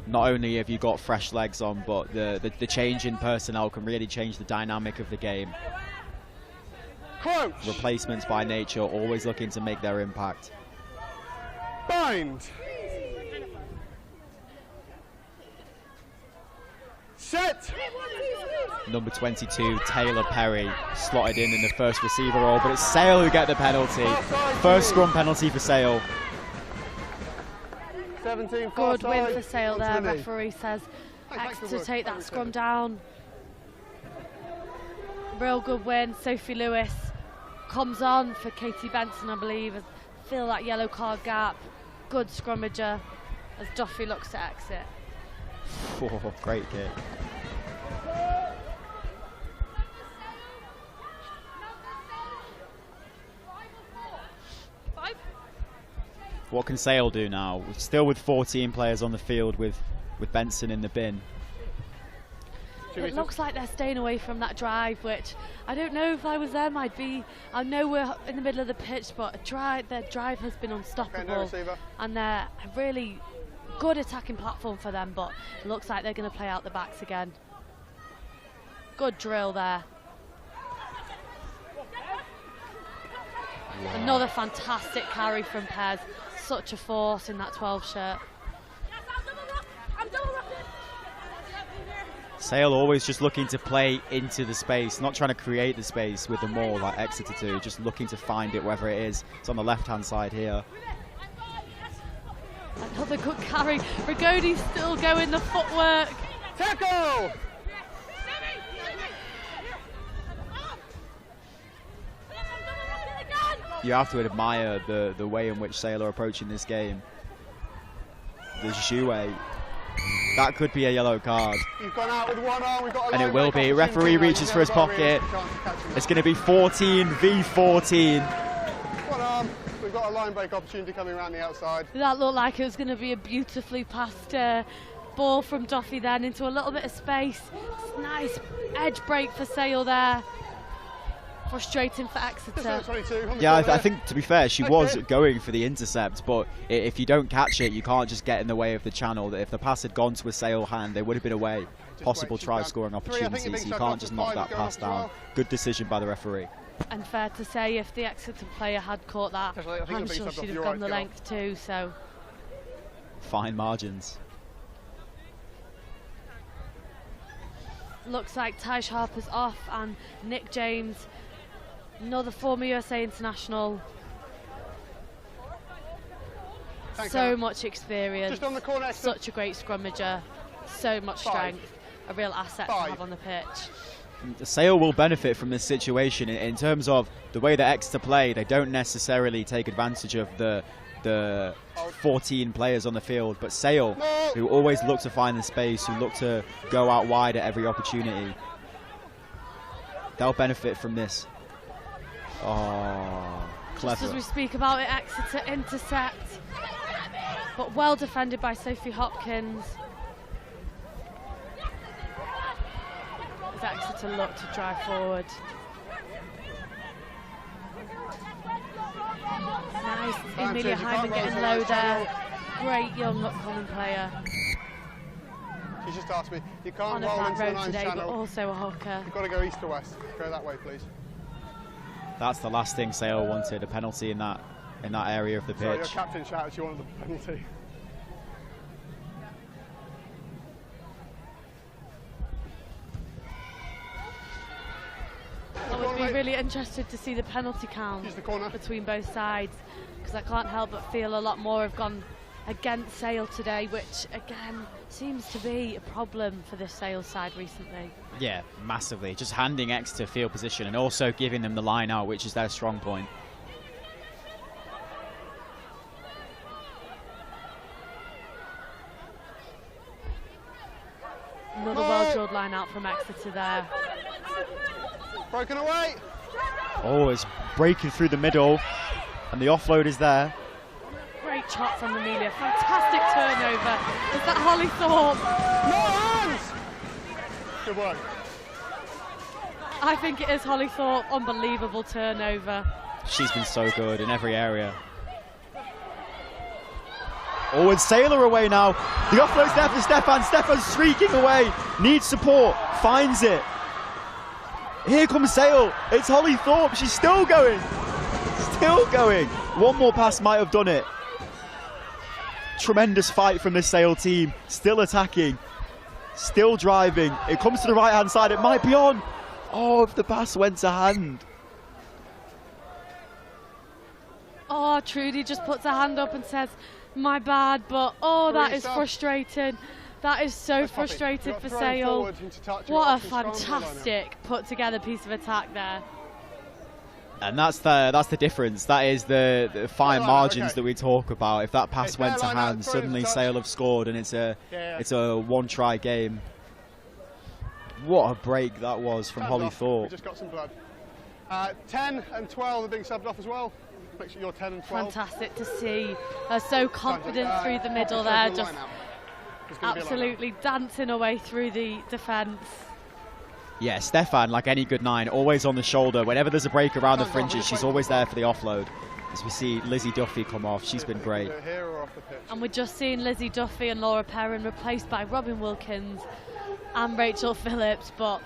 not only have you got fresh legs on, but the change in personnel can really change the dynamic of the game. Crouch. Replacements by nature always looking to make their impact. Bind. Set. Number 22, Taylor Perry, slotted in the first receiver role, but it's Sale who get the penalty. First scrum penalty for Sale. 17, far Good win side, for Sale onto there. the knee. Referee says Thanks for Exeter work. take that Thanks, scrum David. down. Real good win. Sophie Lewis comes on for Katie Benson, I believe. Fill that yellow card gap. Good scrummager as Duffy looks to exit. Oh, great kick. What can Sale do now? We're still with 14 players on the field with Benson in the bin. It looks like they're staying away from that drive, which I don't know if I was them. I know we're in the middle of the pitch, but their drive has been unstoppable. receiver. And they're a really good attacking platform for them, but it looks like they're going to play out the backs again. Good drill there. Wow. Another fantastic carry from Pez. Such a force in that 12 shirt. Sale always just looking to play into the space, not trying to create the space with the maul like Exeter do, just looking to find it wherever it is. It's on the left-hand side here. Another good carry. Rigoni's still going the footwork. Tackle! You have to admire the way in which Sale are approaching this game. The jouet. That could be a yellow card. You've gone out with one arm. We've got a And it line will break be. opportunity Referee now. reaches You've for his got a realistic pocket. chance of catching It's that. going to be 14 v 14. One arm. We've got a line break opportunity coming around the outside. That looked like it was going to be a beautifully passed ball from Duffy then into a little bit of space. Nice edge break for Sale there. frustrating for Just Exeter. under 22. on the Yeah, corner I there. think, to be fair, she Okay. was going for the intercept, but if you don't catch it, you can't just get in the way of the channel. If the pass had gone to a Sale hand, they would have been away. Possible wait, she's try down. scoring 3, I think you're opportunities. being You subbed can't off just for knock 5, that going pass off as well. down. Good decision by the referee. And fair to say, if the Exeter player had caught that, Actually, I think I'm you're being sure subbed off. she'd have You're gone right, the get off. length too. So Fine margins. looks like Tysh Harper's off, and Nick James, another former USA international. Thanks, So Emma. much experience. Just on the corner, Exeter. Such a great scrummager. So much 5. strength. A real asset to 5. have on the pitch. Sale will benefit from this situation in terms of the way that Exeter play. They don't necessarily take advantage of the 14 players on the field, but Sale, who always look to find the space, who look to go out wide at every opportunity, they'll benefit from this. Oh, Just as clever. we speak about it, Exeter intercept, but well defended by Sophie Hopkins. As Exeter look to drive forward. Nice, Time Emilia change, you can't Hyman run getting the low right there. channel. Great young upcoming player. She just asked me, you can't On a roll flat into the road 9 today, but channel. also a hooker. You've got to go east to west. Go that way, please. That's the last thing Sale wanted, a penalty in that area of the Sorry, your pitch. captain shouted she wanted the penalty. I would be really interested to see the penalty count Use the corner. between both sides, because I can't help but feel a lot more have gone against Sale today, which again seems to be a problem for this Sale side recently. Yeah, massively. Just handing Exeter field position and also giving them the line out, which is their strong point. Another well-drilled line out from Exeter there. Broken away. Oh, it's breaking through the middle, and the offload is there. Great chop from Amelia. Fantastic turnover. Is that Holly Thorpe? No hands. Good work. I think it is Holly Thorpe. Unbelievable turnover. She's been so good in every area. Oh, and Sailor away now. The offload's there for Stefan. Stefan's streaking away. Needs support. Finds it. Here comes Sale. It's Holly Thorpe. She's still going. Still going. One more pass might have done it. Tremendous fight from this Sale team. Still attacking. Still driving. It comes to the right-hand side. It might be on. Oh, if the pass went to hand. Oh, Trudy just puts her hand up and says, my bad, but oh, that is Stuff. frustrating. That is so Nice, Poppy. frustrated You've got for thrown Sale. forward into touch, you've What got a options strong for the line now. fantastic put together piece of attack there. And that's the difference. That is the fine Fair line, margins okay. that we talk about. If that pass Okay, went to fair line out, hand, throw it suddenly into touch. Sale have scored, and it's Yeah. a one-try game. What a break that was from Hands Holly off. Thorpe. We just got some blood. 10 and 12 are being subbed off as well. Make sure you're 10 and 12. Fantastic to see her so confident through the middle Poppy, there, throw the just line out. There's gonna be a line out. absolutely dancing away through the defence. Yeah, Stefan, like any good 9, always on the shoulder. Whenever there's a break around the Hands off, we fringes, just she's wait always for the there for the offload. As we see Lizzie Duffy come off, she's been great. Either here or off the pitch. And we're just seeing Lizzie Duffy and Laura Perrin replaced by Robin Wilkins and Rachel Phillips. But,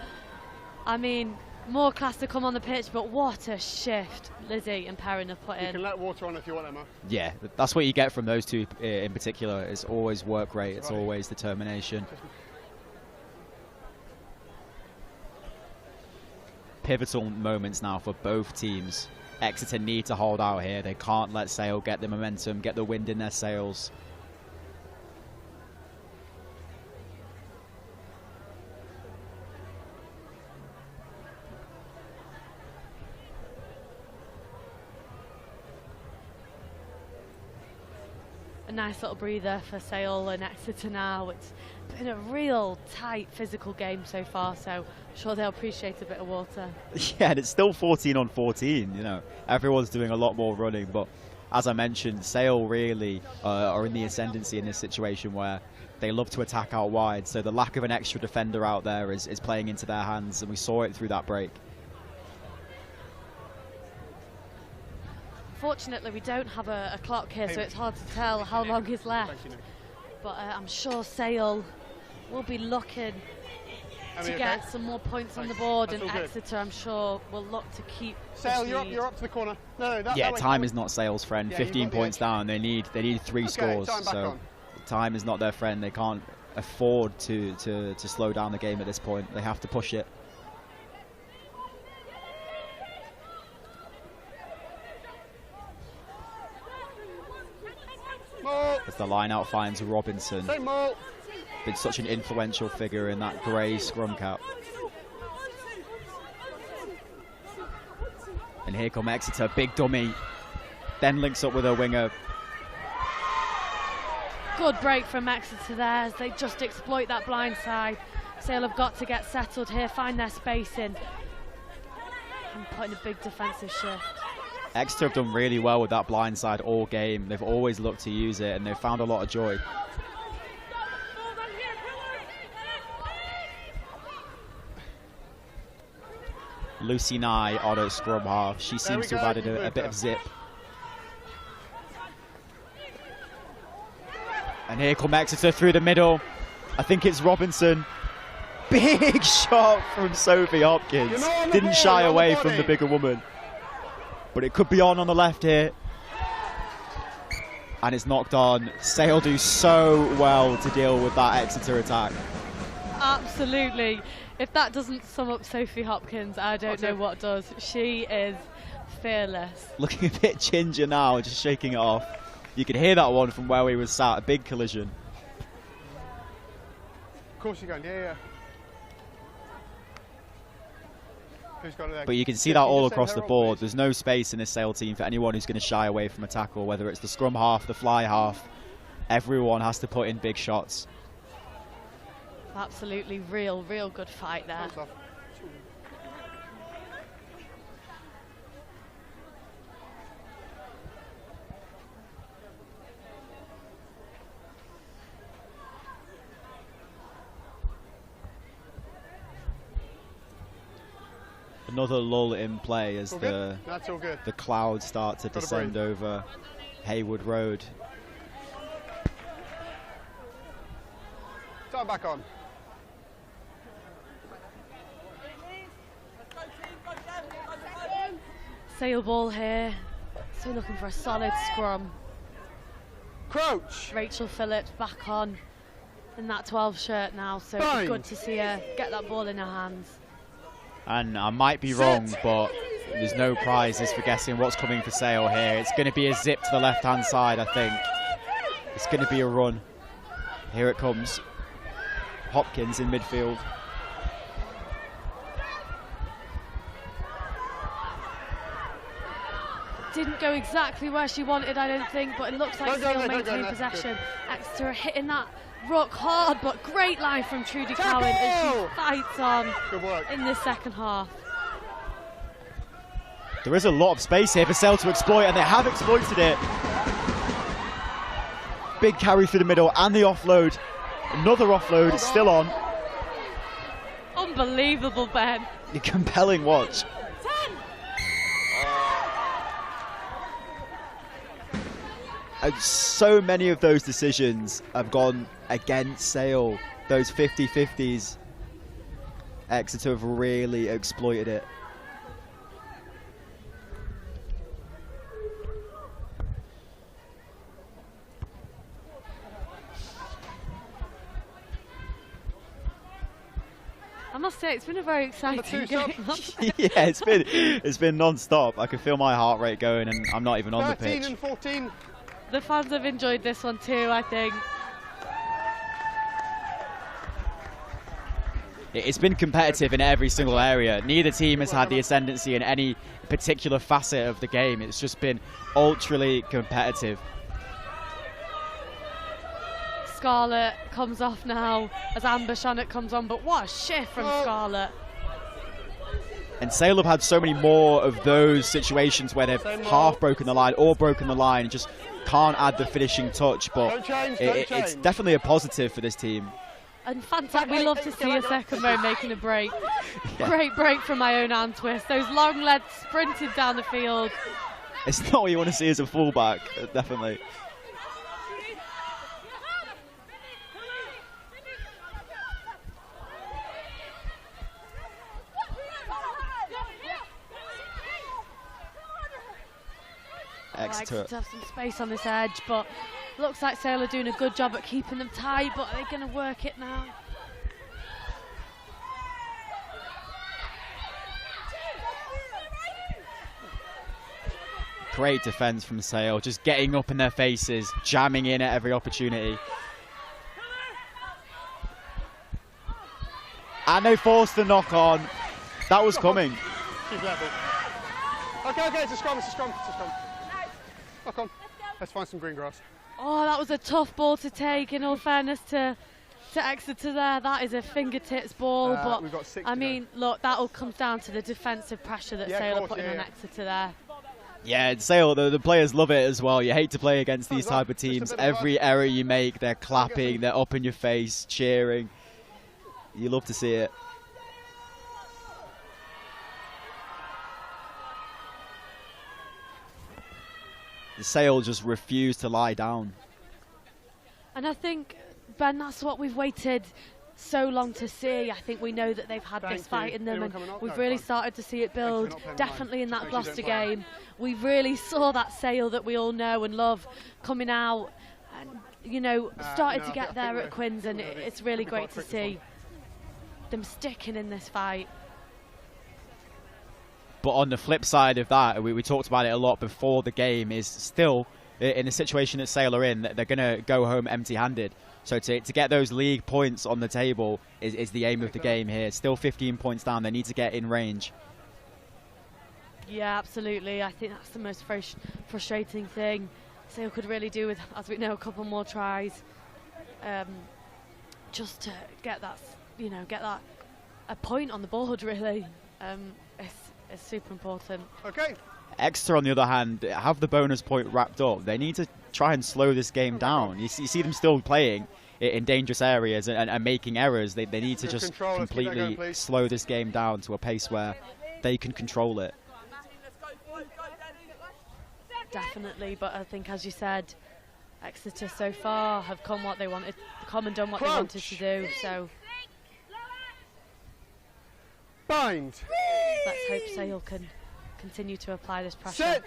I mean, more class to come on the pitch, but what a shift Lizzie and Perrin have put You in. can let water on if you want, Emma. Yeah, that's what you get from those two in particular. It's always work rate, it's Right. always determination. Pivotal moments now for both teams. Exeter need to hold out here. They can't let Sale get the momentum, get the wind in their sails. A nice little breather for Sale and Exeter now. It's been a real tight physical game so far, so I'm sure they'll appreciate a bit of water. Yeah, and it's still 14 on 14, you know. Everyone's doing a lot more running, but as I mentioned, Sale really are in the ascendancy in this situation where they love to attack out wide, so the lack of an extra defender out there is playing into their hands, and we saw it through that break. Unfortunately, we don't have a clock here, so it's hard to tell how long is left. But I'm sure Sale will be looking to get some more points on the board, and Exeter, I'm sure, will look to keep. Sale, you're up to the corner. No, yeah, time is not Sale's friend. Yeah, 15 points down. They need 3 scores. So time is not their friend. They can't afford to slow down the game at this point. They have to push it. As the line out finds Robinson. Been such an influential figure in that grey scrum cap. And here come Exeter, big dummy. Then links up with her winger. Good break from Exeter there as they just exploit that blind side. Sale have got to get settled here, find their spacing, and put in a big defensive shift. Exeter have done really well with that blind side all game. They've always looked to use it, and they've found a lot of joy. Lucy Nye on her scrum half. She seems to have added a bit of zip. And here come Exeter through the middle. I think it's Robinson. Big shot from Sophie Hopkins. Didn't shy away from the bigger woman. But it could be on the left here. And it's knocked on. Sale do so well to deal with that Exeter attack. Absolutely. If that doesn't sum up Sophie Hopkins, I don't know what does. She is fearless. Looking a bit ginger now, just shaking it off. You can hear that one from where we were sat, a big collision. Of course you're going, yeah. Who's got it there? But you can see that all across the board. There's no space in this Sale team for anyone who's going to shy away from a tackle, whether it's the scrum half, the fly half. Everyone has to put in big shots. Absolutely real good fight there. Another lull in play as the clouds start to descend over Haywood Road. Start back on. Sale ball here. So looking for a solid scrum. Crouch. Rachel Phillips back on in that 12 shirt now, so it's good to see her get that ball in her hands. And I might be wrong, but there's no prizes for guessing what's coming for Sale here. It's going to be a zip to the left-hand side, I think. It's going to be a run. Here it comes. Hopkins in midfield. Didn't go exactly where she wanted, I don't think, but it looks like Sale maintained possession. Exeter are hitting that ruck hard, but great line from Trudy Cowan as she fights on in the second half. There is a lot of space here for Sale to exploit, and they have exploited it. Big carry through the middle and the offload. Another offload, it's still on. Unbelievable, Ben. A compelling watch. And so many of those decisions have gone against Sale. Those 50-50s. Exeter have really exploited it. I must say, it's been a very exciting game. Yeah, it's been non-stop. I can feel my heart rate going, and I'm not even on the pitch. 13 and 14. The fans have enjoyed this one too, I think. It's been competitive in every single area. Neither team has had the ascendancy in any particular facet of the game. It's just been ultra competitive. Scarlett comes off now as Amber Shannett comes on, but what a shift from Scarlett. And Sale have had so many more of those situations where they've half broken the line or broken the line and just can't add the finishing touch, but it's definitely a positive for this team. And fantastic, we love to see a second row making a break. Yeah. Great break from my own Ann Twist. Those long legs sprinted down the field. It's not what you want to see as a fullback, definitely. Exeter to have some space on this edge, but looks like Sale are doing a good job at keeping them tight, but are they going to work it now? Great defence from Sale, just getting up in their faces, jamming in at every opportunity. And they forced the knock on. That was coming. Keep level. Okay, it's a scrum, it's a scrum. Knock on. Let's find some green grass. Oh, that was a tough ball to take, in all fairness to Exeter there. That is a fingertips ball, but we've got 6 I to mean, look, that all comes down to the defensive pressure that Sale are putting on Exeter there. Yeah, Sale, the players love it as well. You hate to play against these type of teams. Every error you make, they're clapping, they're up in your face, cheering. You love to see it. The Sale just refused to lie down. And I think, Ben, that's what we've waited so long to see. I think we know that they've had this fight in them, and we've really started to see it build. Definitely in that Gloucester game, we really saw that Sale that we all know and love coming out, and you know, started to get there at Quins, and it's really great to see them sticking in this fight. But on the flip side of that, we talked about it a lot before the game, is still in the situation that Sale are in, they're going to go home empty-handed. So to get those league points on the table is the aim of the game here. Still 15 points down. They need to get in range. Yeah, absolutely. I think that's the most frustrating thing. Sale could really do with, as we know, a couple more tries, just to get that, you know, a point on the board. Really, it's super important. Okay. Exeter, on the other hand, have the bonus point wrapped up. They need to try and slow this game down. You see them still playing in dangerous areas and making errors. They need to just completely slow this game down to a pace where they can control it. Definitely, but I think, as you said, Exeter so far have come and done what they wanted to do. So bind. Let's hope Sale can continue to apply this pressure. Sit.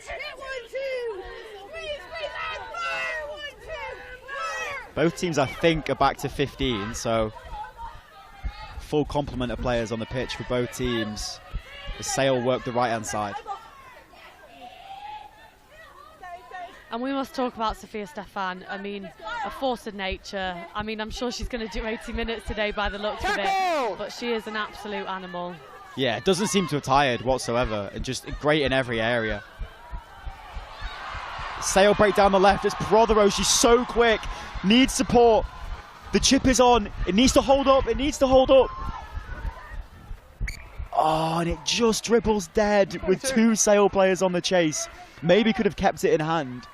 Both teams, I think, are back to 15, so full complement of players on the pitch for both teams. The Sale work the right-hand side. And we must talk about Sophia Stefan. I mean, a force of nature. I mean, I'm sure she's going to do 80 minutes today by the looks of it, but she is an absolute animal. Yeah, doesn't seem to have tired whatsoever, and just great in every area. Sale break down the left. It's Prothero. She's so quick. Needs support. The chip is on. It needs to hold up. It needs to hold up. Oh, and it just dribbles dead with 2 Sale players on the chase. Maybe could have kept it in hand.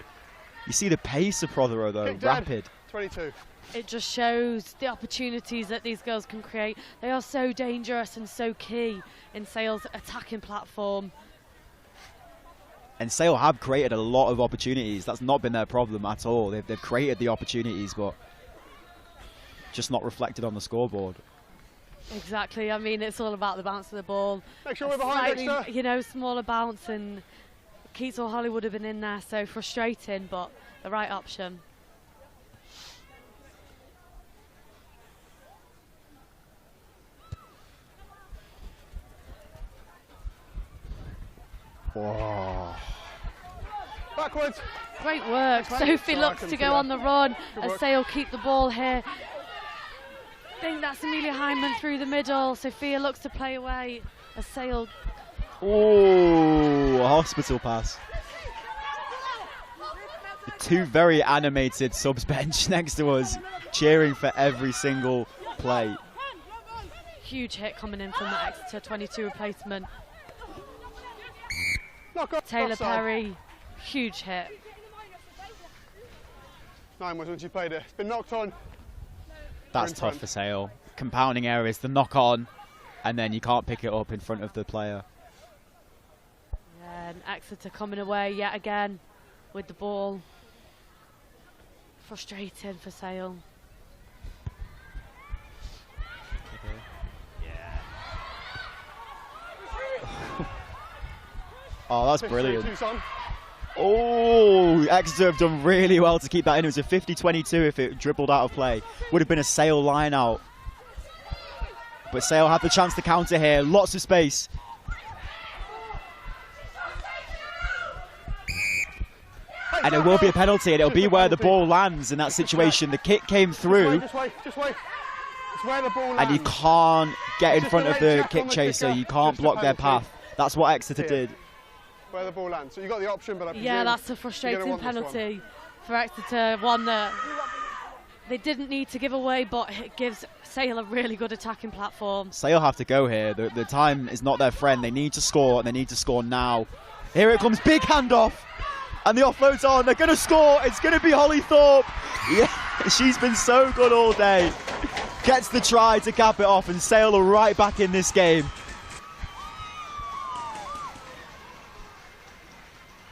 You see the pace of Prothero, though. Rapid. 22. It just shows the opportunities that these girls can create. They are so dangerous and so key in Sale's attacking platform. And Sale have created a lot of opportunities. That's not been their problem at all. They've created the opportunities, but just not reflected on the scoreboard. Exactly. I mean, it's all about the bounce of the ball. Make sure we're behind, Exeter. You know, smaller bounce, and Keats or Holly would have been in there, so frustrating, but the right option. Whoa. Backwards. Great work. Sophie looks to go on the run as Sale keep the ball here. I think that's Amelia Hyman through the middle. Sophia looks to play away as Sale. Oh, a hospital pass. The 2 very animated subs bench next to us, cheering for every single play. Huge hit coming in from the Exeter 22 replacement. Taylor Perry, huge hit. 9 was when she played it. It's been knocked on. That's tough for Sale. Compounding errors, the knock on, and then you can't pick it up in front of the player. Yeah, And Exeter coming away yet again with the ball. Frustrating for Sale. Oh, that's brilliant. Oh, Exeter have done really well to keep that in. It was a 50-22 if it dribbled out of play. Would have been a Sale line out. But Sale had the chance to counter here. Lots of space. And it will be a penalty, and it'll be where the ball lands in that situation. The kick came through. Just wait. It's where the ball lands. And you can't get in front of the kick chaser. You can't block their path. That's what Exeter did. Where the ball lands. So you got the option, but I presume Yeah, that's a frustrating penalty for Exeter. One that they didn't need to give away, but it gives Sale a really good attacking platform. Sale have to go here. The time is not their friend. They need to score, and they need to score now. Here it comes, big handoff. And the offload's on. They're going to score. It's going to be Holly Thorp. Yeah, she's been so good all day. Gets the try to cap it off, and Sale are right back in this game.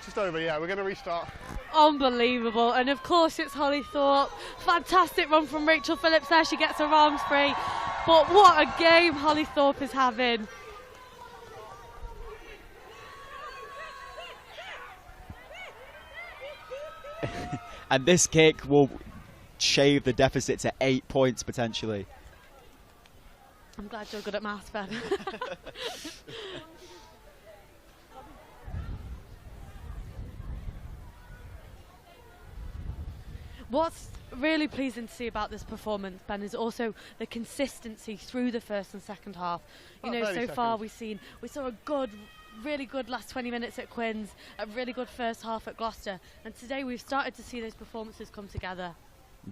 Just over, yeah. We're going to restart. Unbelievable. And of course it's Holly Thorpe. Fantastic run from Rachel Phillips there. She gets her arms free. But what a game Holly Thorpe is having. And this kick will shave the deficit to 8 points potentially. I'm glad you're good at maths, Ben. What's really pleasing to see about this performance, Ben, is also the consistency through the first and second half. You know, so far we saw a really good last 20 minutes at Quins, a really good first half at Gloucester, and today we've started to see those performances come together.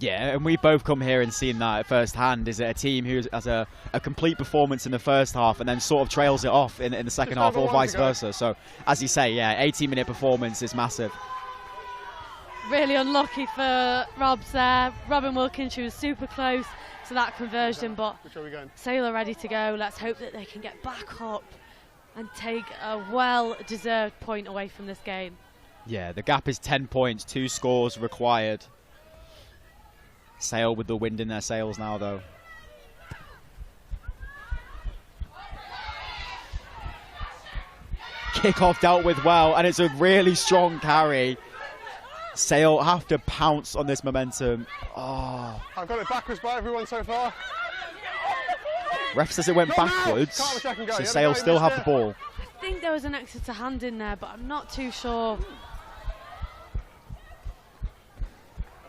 Yeah, and we've both come here and seen that firsthand. Is it a team who has a complete performance in the first half and then sort of trails it off in the second half, or vice versa? So, as you say, yeah, 18-minute performance is massive. Really unlucky for Robs there. Robin Wilkins, she was super close to that conversion, but Sale are ready to go. Let's hope that they can get back up and take a well-deserved point away from this game. Yeah, the gap is 10 points, 2 scores required. Sale with the wind in their sails now, though. Kick-off dealt with well, and it's a really strong carry. Sale have to pounce on this momentum. Oh. I've got it backwards by everyone so far. Ref says it went backwards, so Sale still have the ball. I think there was an Exeter hand in there, but I'm not too sure.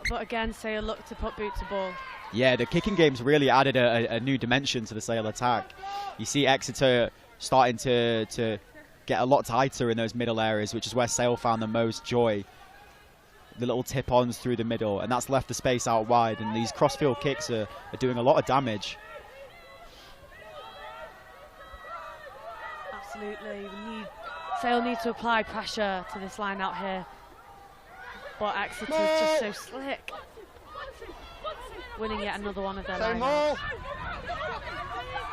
But again, Sale looked to put boot to ball. Yeah, the kicking game's really added a new dimension to the Sale attack. You see Exeter starting to get a lot tighter in those middle areas, which is where Sale found the most joy. The little tip-ons through the middle, and that's left the space out wide, and these cross-field kicks are doing a lot of damage. Absolutely. Sale need to apply pressure to this line out here. But Exeter's just so slick. Winning yet another one of their line.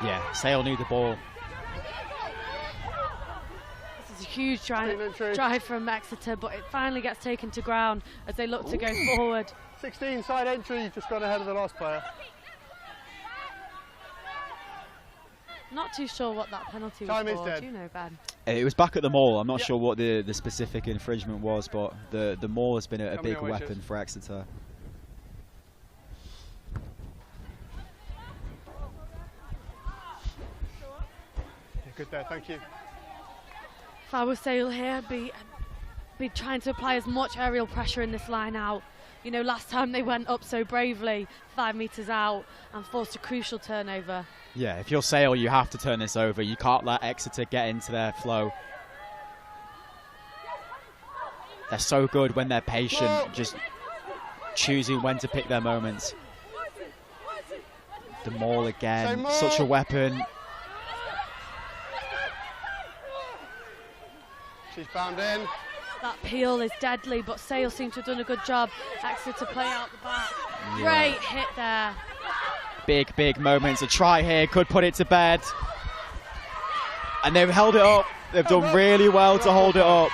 Yeah, Sale need the ball. This is a huge drive from Exeter, but it finally gets taken to ground as they look to go forward. 16 side entry, just gone ahead of the last player. Not too sure what that penalty was Time for. is dead. Do you know, Ben? It was back at the Mall. I'm not sure what the specific infringement was, but the Mall has been a big weapon for Exeter. Good there, thank you. If I was Sale here, I'd be trying to apply as much aerial pressure in this line out. You know, last time they went up so bravely, 5 metres out, and forced a crucial turnover. Yeah, if you're Sale, you have to turn this over. You can't let Exeter get into their flow. They're so good when they're patient, just choosing when to pick their moments. The Maul again, such a weapon. She's bound in. That peel is deadly, but Sale seems to have done a good job. Exeter play out the back. Yeah. Great hit there. Big moments. A try here could put it to bed. And they've held it up. They've done really well to hold it up.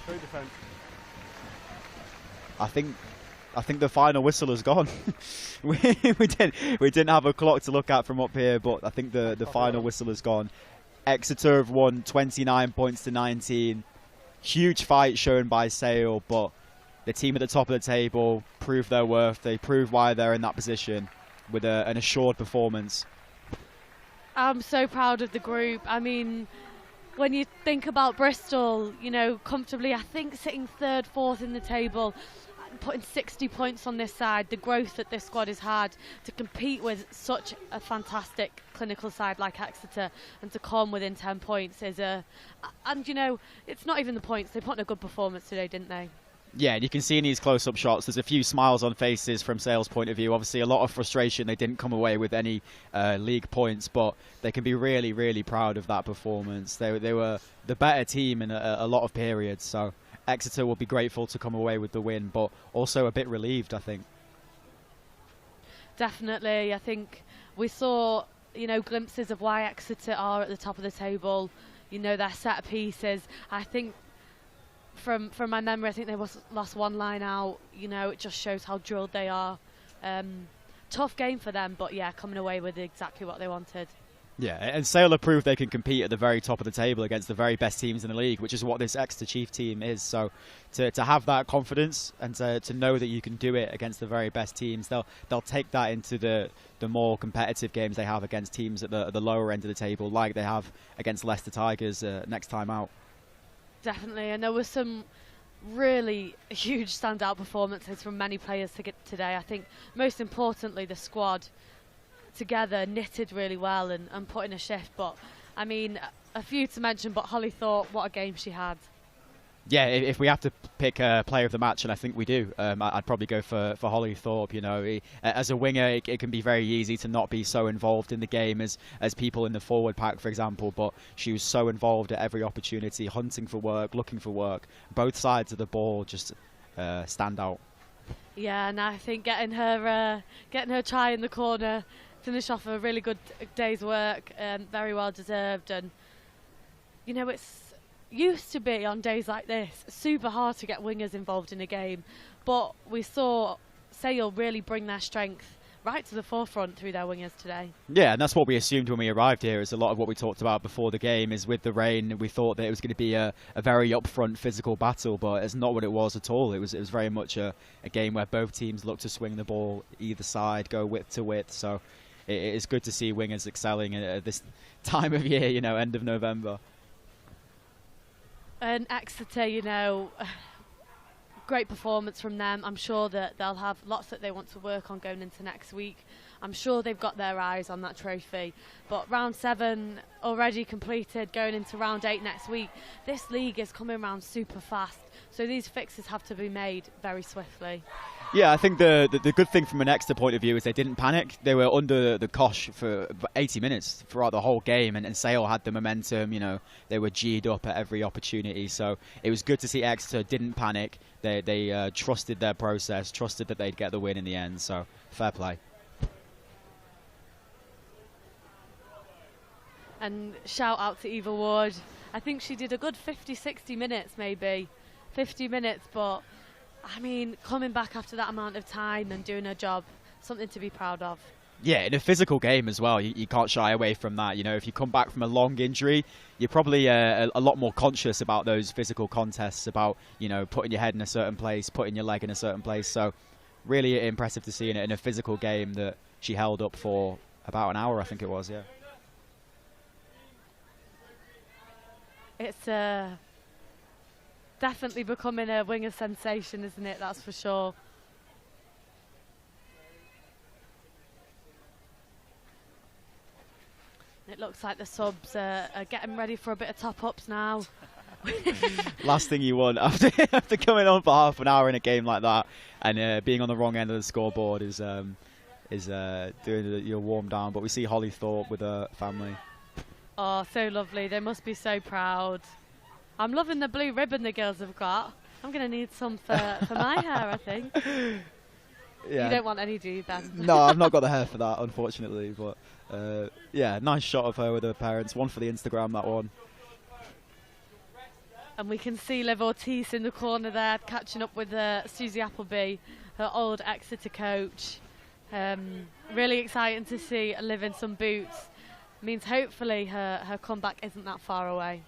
Great defence. I think the final whistle has gone. we didn't have a clock to look at from up here, but I think the final whistle has gone. Exeter have won 29 points to 19. Huge fight shown by Sale, but the team at the top of the table proved their worth. They proved why they're in that position with an assured performance. I'm so proud of the group. I mean, when you think about Bristol, you know, comfortably, I think sitting third, fourth in the table, putting 60 points on this side, the growth that this squad has had to compete with such a fantastic clinical side like Exeter and to come within 10 points is and you know, it's not even the points, they put in a good performance today, didn't they? Yeah, and you can see in these close-up shots, there's a few smiles on faces from Sale's point of view. Obviously, a lot of frustration. They didn't come away with any league points, but they can be really, really proud of that performance. They were the better team in a lot of periods, so Exeter will be grateful to come away with the win, but also a bit relieved, I think. Definitely. I think we saw, you know, glimpses of why Exeter are at the top of the table. You know, their set pieces. I think from my memory, I think they lost one line out. You know, it just shows how drilled they are. Tough game for them, but yeah, coming away with exactly what they wanted. Yeah, and Sale have proved they can compete at the very top of the table against the very best teams in the league, which is what this Exeter Chief team is. So to have that confidence and to know that you can do it against the very best teams, they'll take that into the more competitive games they have against teams at the lower end of the table, like they have against Leicester Tigers next time out. Definitely, and there was some really huge standout performances from many players today. I think most importantly the squad together knitted really well and put in a shift, but I mean a few to mention, but Holly Thorp, what a game she had. Yeah, if we have to pick a player of the match, and I think we do, I'd probably go for Holly Thorp. You know, as a winger, it can be very easy to not be so involved in the game as people in the forward pack, for example. But she was so involved at every opportunity, hunting for work, looking for work. Both sides of the ball just stand out. Yeah, and I think getting her try in the corner, finish off a really good day's work, very well deserved. And you know, it's used to be on days like this super hard to get wingers involved in a game, but we saw Sale really bring their strength right to the forefront through their wingers today. Yeah, and that's what we assumed when we arrived here. Is a lot of what we talked about before the game is with the rain, we thought that it was going to be a very upfront physical battle, but it's not what it was at all. It was very much a game where both teams looked to swing the ball either side, go width to width. So it is good to see wingers excelling at this time of year, you know, end of November. And Exeter, you know, great performance from them. I'm sure that they'll have lots that they want to work on going into next week. I'm sure they've got their eyes on that trophy. But round 7 already completed, going into round 8 next week. This league is coming round super fast, so these fixes have to be made very swiftly. Yeah, I think the good thing from an Exeter point of view is they didn't panic. They were under the cosh for 80 minutes throughout the whole game, and Sale had the momentum. You know, they were G'd up at every opportunity. So it was good to see Exeter didn't panic. They trusted their process, trusted that they'd get the win in the end. So fair play. And shout out to Eva Ward. I think she did a good 50-60 minutes, maybe 50 minutes, but I mean, coming back after that amount of time and doing her job, something to be proud of. Yeah, in a physical game as well, you can't shy away from that. You know, if you come back from a long injury, you're probably a lot more conscious about those physical contests, about, you know, putting your head in a certain place, putting your leg in a certain place. So really impressive to see in a physical game that she held up for about an hour, I think it was, yeah. It's definitely becoming a winger sensation, isn't it? That's for sure. It looks like the subs are getting ready for a bit of top-ups now. Last thing you want after coming on for half an hour in a game like that and being on the wrong end of the scoreboard is doing your warm down. But we see Holly Thorp with her family. Oh, so lovely. They must be so proud. I'm loving the blue ribbon the girls have got. I'm going to need some for my hair, I think. Yeah. You don't want any, do you, Ben? No, I've not got the hair for that, unfortunately. But yeah, nice shot of her with her parents. One for the Instagram, that one. And we can see Liv Ortiz in the corner there, catching up with Susie Appleby, her old Exeter coach. Really exciting to see Liv in some boots. Means hopefully her comeback isn't that far away.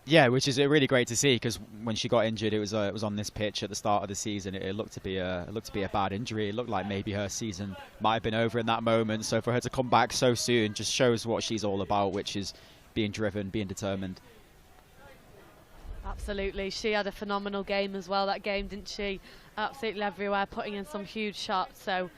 Yeah, which is really great to see, because when she got injured, it was on this pitch at the start of the season. It looked to be a bad injury. It looked like maybe her season might have been over in that moment. So for her to come back so soon just shows what she's all about, which is being driven, being determined. Absolutely, she had a phenomenal game as well. That game, didn't she? Absolutely everywhere, putting in some huge shots. So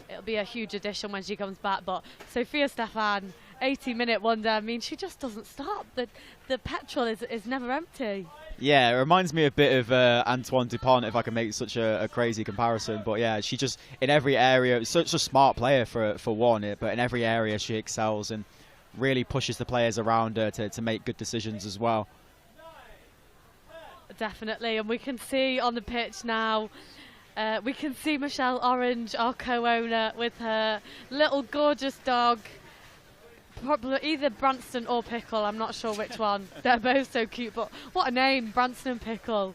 it'll be a huge addition when she comes back. But Sophia Stefan, 80-minute wonder. I mean, she just doesn't stop. The petrol is never empty. Yeah, it reminds me a bit of Antoine Dupont, if I can make such a crazy comparison. But yeah, she just, in every area, such a smart player for one, but in every area she excels and really pushes the players around her to make good decisions as well. Definitely, and we can see on the pitch now, we can see Michelle Orange, our co-owner, with her little gorgeous dog. Probably either Branston or Pickle, I'm not sure which one. They're both so cute, but what a name, Branston and Pickle.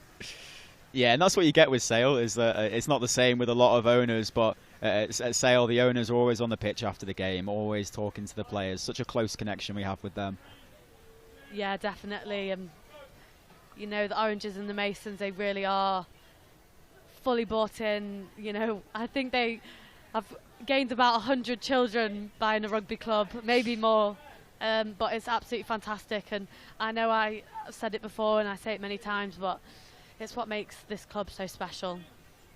Yeah, and that's what you get with Sale, is that it's not the same with a lot of owners, but at Sale, the owners are always on the pitch after the game, always talking to the players. Such a close connection we have with them. Yeah, definitely. You know, the Oranges and the Masons, they really are fully bought in. You know, I think they have gained about 100 children buying a rugby club, maybe more. But it's absolutely fantastic. And I know I've said it before and I say it many times, but it's what makes this club so special.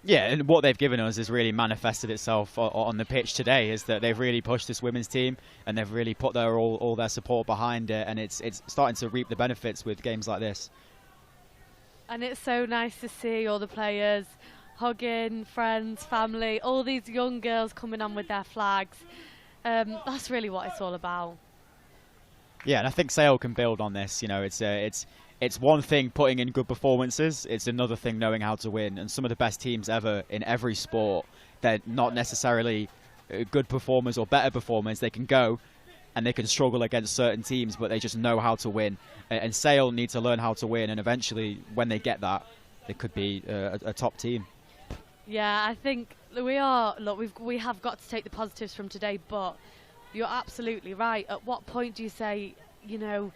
Yeah, and what they've given us has really manifested itself on the pitch today, is that they've really pushed this women's team and they've really put all their support behind it, and it's starting to reap the benefits with games like this. And it's so nice to see all the players hugging friends, family, all these young girls coming on with their flags. That's really what it's all about. Yeah, and I think Sale can build on this. You know, it's one thing putting in good performances. It's another thing knowing how to win. And some of the best teams ever in every sport, they're not necessarily good performers or better performers. They can go and they can struggle against certain teams, but they just know how to win. And Sale need to learn how to win, and eventually, when they get that, they could be a top team. Yeah, I think we are. Look, we have got to take the positives from today, but you're absolutely right. At what point do you say, you know,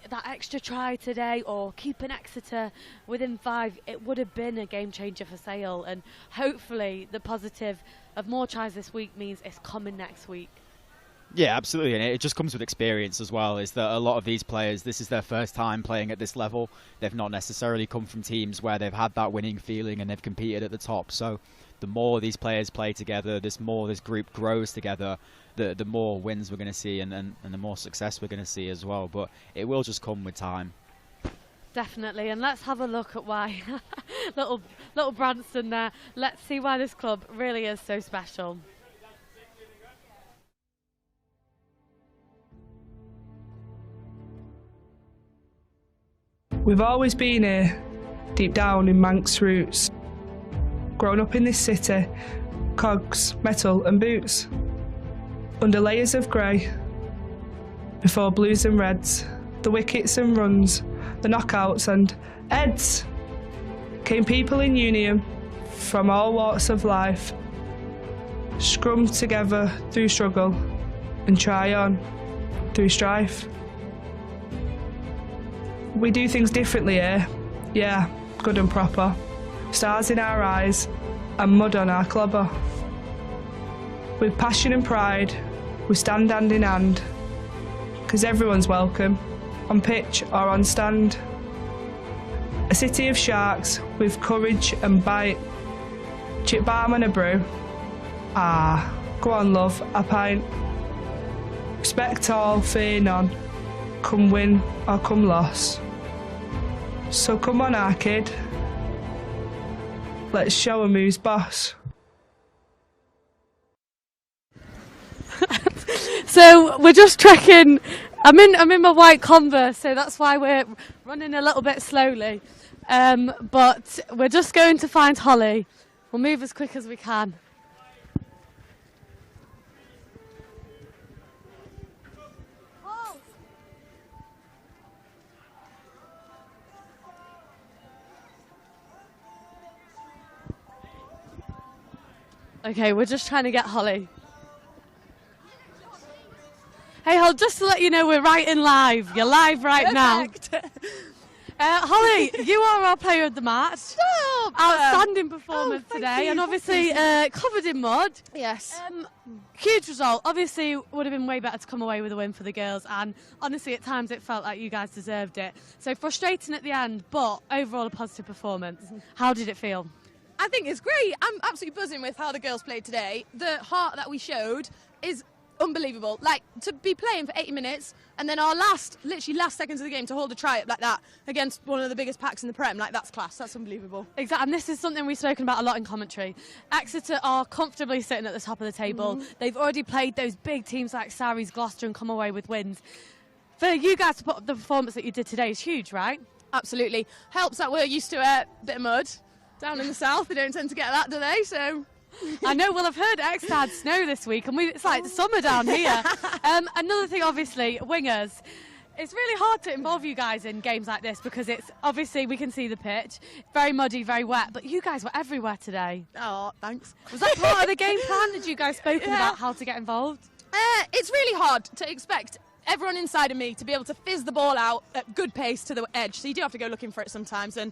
that extra try today or keeping Exeter within 5, it would have been a game changer for Sale. And hopefully the positive of more tries this week means it's coming next week. Yeah, absolutely, and it just comes with experience as well, is that a lot of these players, this is their first time playing at this level. They've not necessarily come from teams where they've had that winning feeling and they've competed at the top. So the more these players play together, this more this group grows together, the more wins we're going to see and the more success we're going to see as well. But it will just come with time. Definitely, and let's have a look at why little Branston there. Let's see why this club really is so special. We've always been here, deep down in Manx roots. Grown up in this city, cogs, metal and boots. Under layers of grey, before blues and reds, the wickets and runs, the knockouts and heads, came people in union from all walks of life, scrummed together through struggle and try on through strife. We do things differently here, yeah, good and proper. Stars in our eyes and mud on our clobber. With passion and pride, we stand hand in hand, 'cause everyone's welcome, on pitch or on stand. A city of sharks with courage and bite, chip balm and a brew. Ah, go on love, a pint. Respect all, fear none, come win or come loss. So come on our kid, let's show 'em who's boss. So we're just trekking. I'm in my white Converse, so that's why we're running a little bit slowly. But we're just going to find Holly. We'll move as quick as we can. Okay, we're just trying to get Holly. Hey, Holly, just to let you know, we're right in live. You're live right now. Holly, you are our player of the match. Stop! Outstanding performance today, and obviously covered in mud. Yes. Huge result. Obviously, would have been way better to come away with a win for the girls, and honestly, at times it felt like you guys deserved it. So frustrating at the end, but overall a positive performance. How did it feel? I think it's great. I'm absolutely buzzing with how the girls played today. The heart that we showed is unbelievable. Like, to be playing for 80 minutes and then our literally last seconds of the game to hold a try up like that against one of the biggest packs in the Prem, like, that's class. That's unbelievable. Exactly, and this is something we've spoken about a lot in commentary. Exeter are comfortably sitting at the top of the table. They've already played those big teams like Sarries, Gloucester, and come away with wins. For you guys to put up the performance that you did today is huge, right? Absolutely. Helps that we're used to a bit of mud down in the south. They don't tend to get that, do they? So I know, well, I've heard Exeter had snow this week, and it's like summer down here. Another thing, obviously, wingers. It's really hard to involve you guys in games like this because it's obviously we can see the pitch, very muddy, very wet, but you guys were everywhere today. Oh, thanks. Was that part of the game plan? Did you guys spoken about how to get involved? It's really hard to expect everyone inside of me to be able to fizz the ball out at good pace to the edge, so you do have to go looking for it sometimes, and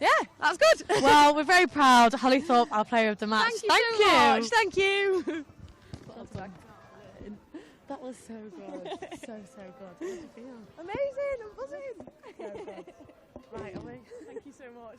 yeah, that's good. Well, we're very proud. Holly Thorp, our player of the match. Thank you so much. Thank you. That was so good. so good. How did you feel? Amazing, I'm buzzing. So good. Right, away. Thank you so much.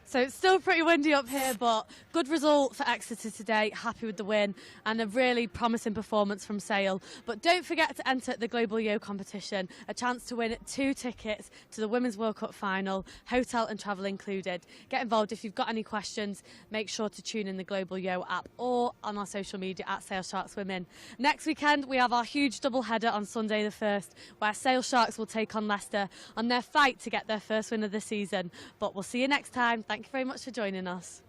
So it's still pretty windy up here, but good result for Exeter today. Happy with the win and a really promising performance from Sale. But don't forget to enter the Global Yo competition, a chance to win 2 tickets to the Women's World Cup final, hotel and travel included. Get involved. If you've got any questions, make sure to tune in the Global Yo app or on our social media at Sale Sharks Women. Next weekend, we have our huge double header on Sunday the 1st, where Sale Sharks will take on Leicester on their fight to get their first win of the season. But we'll see you next time. Thank you very much for joining us.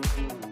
Bye.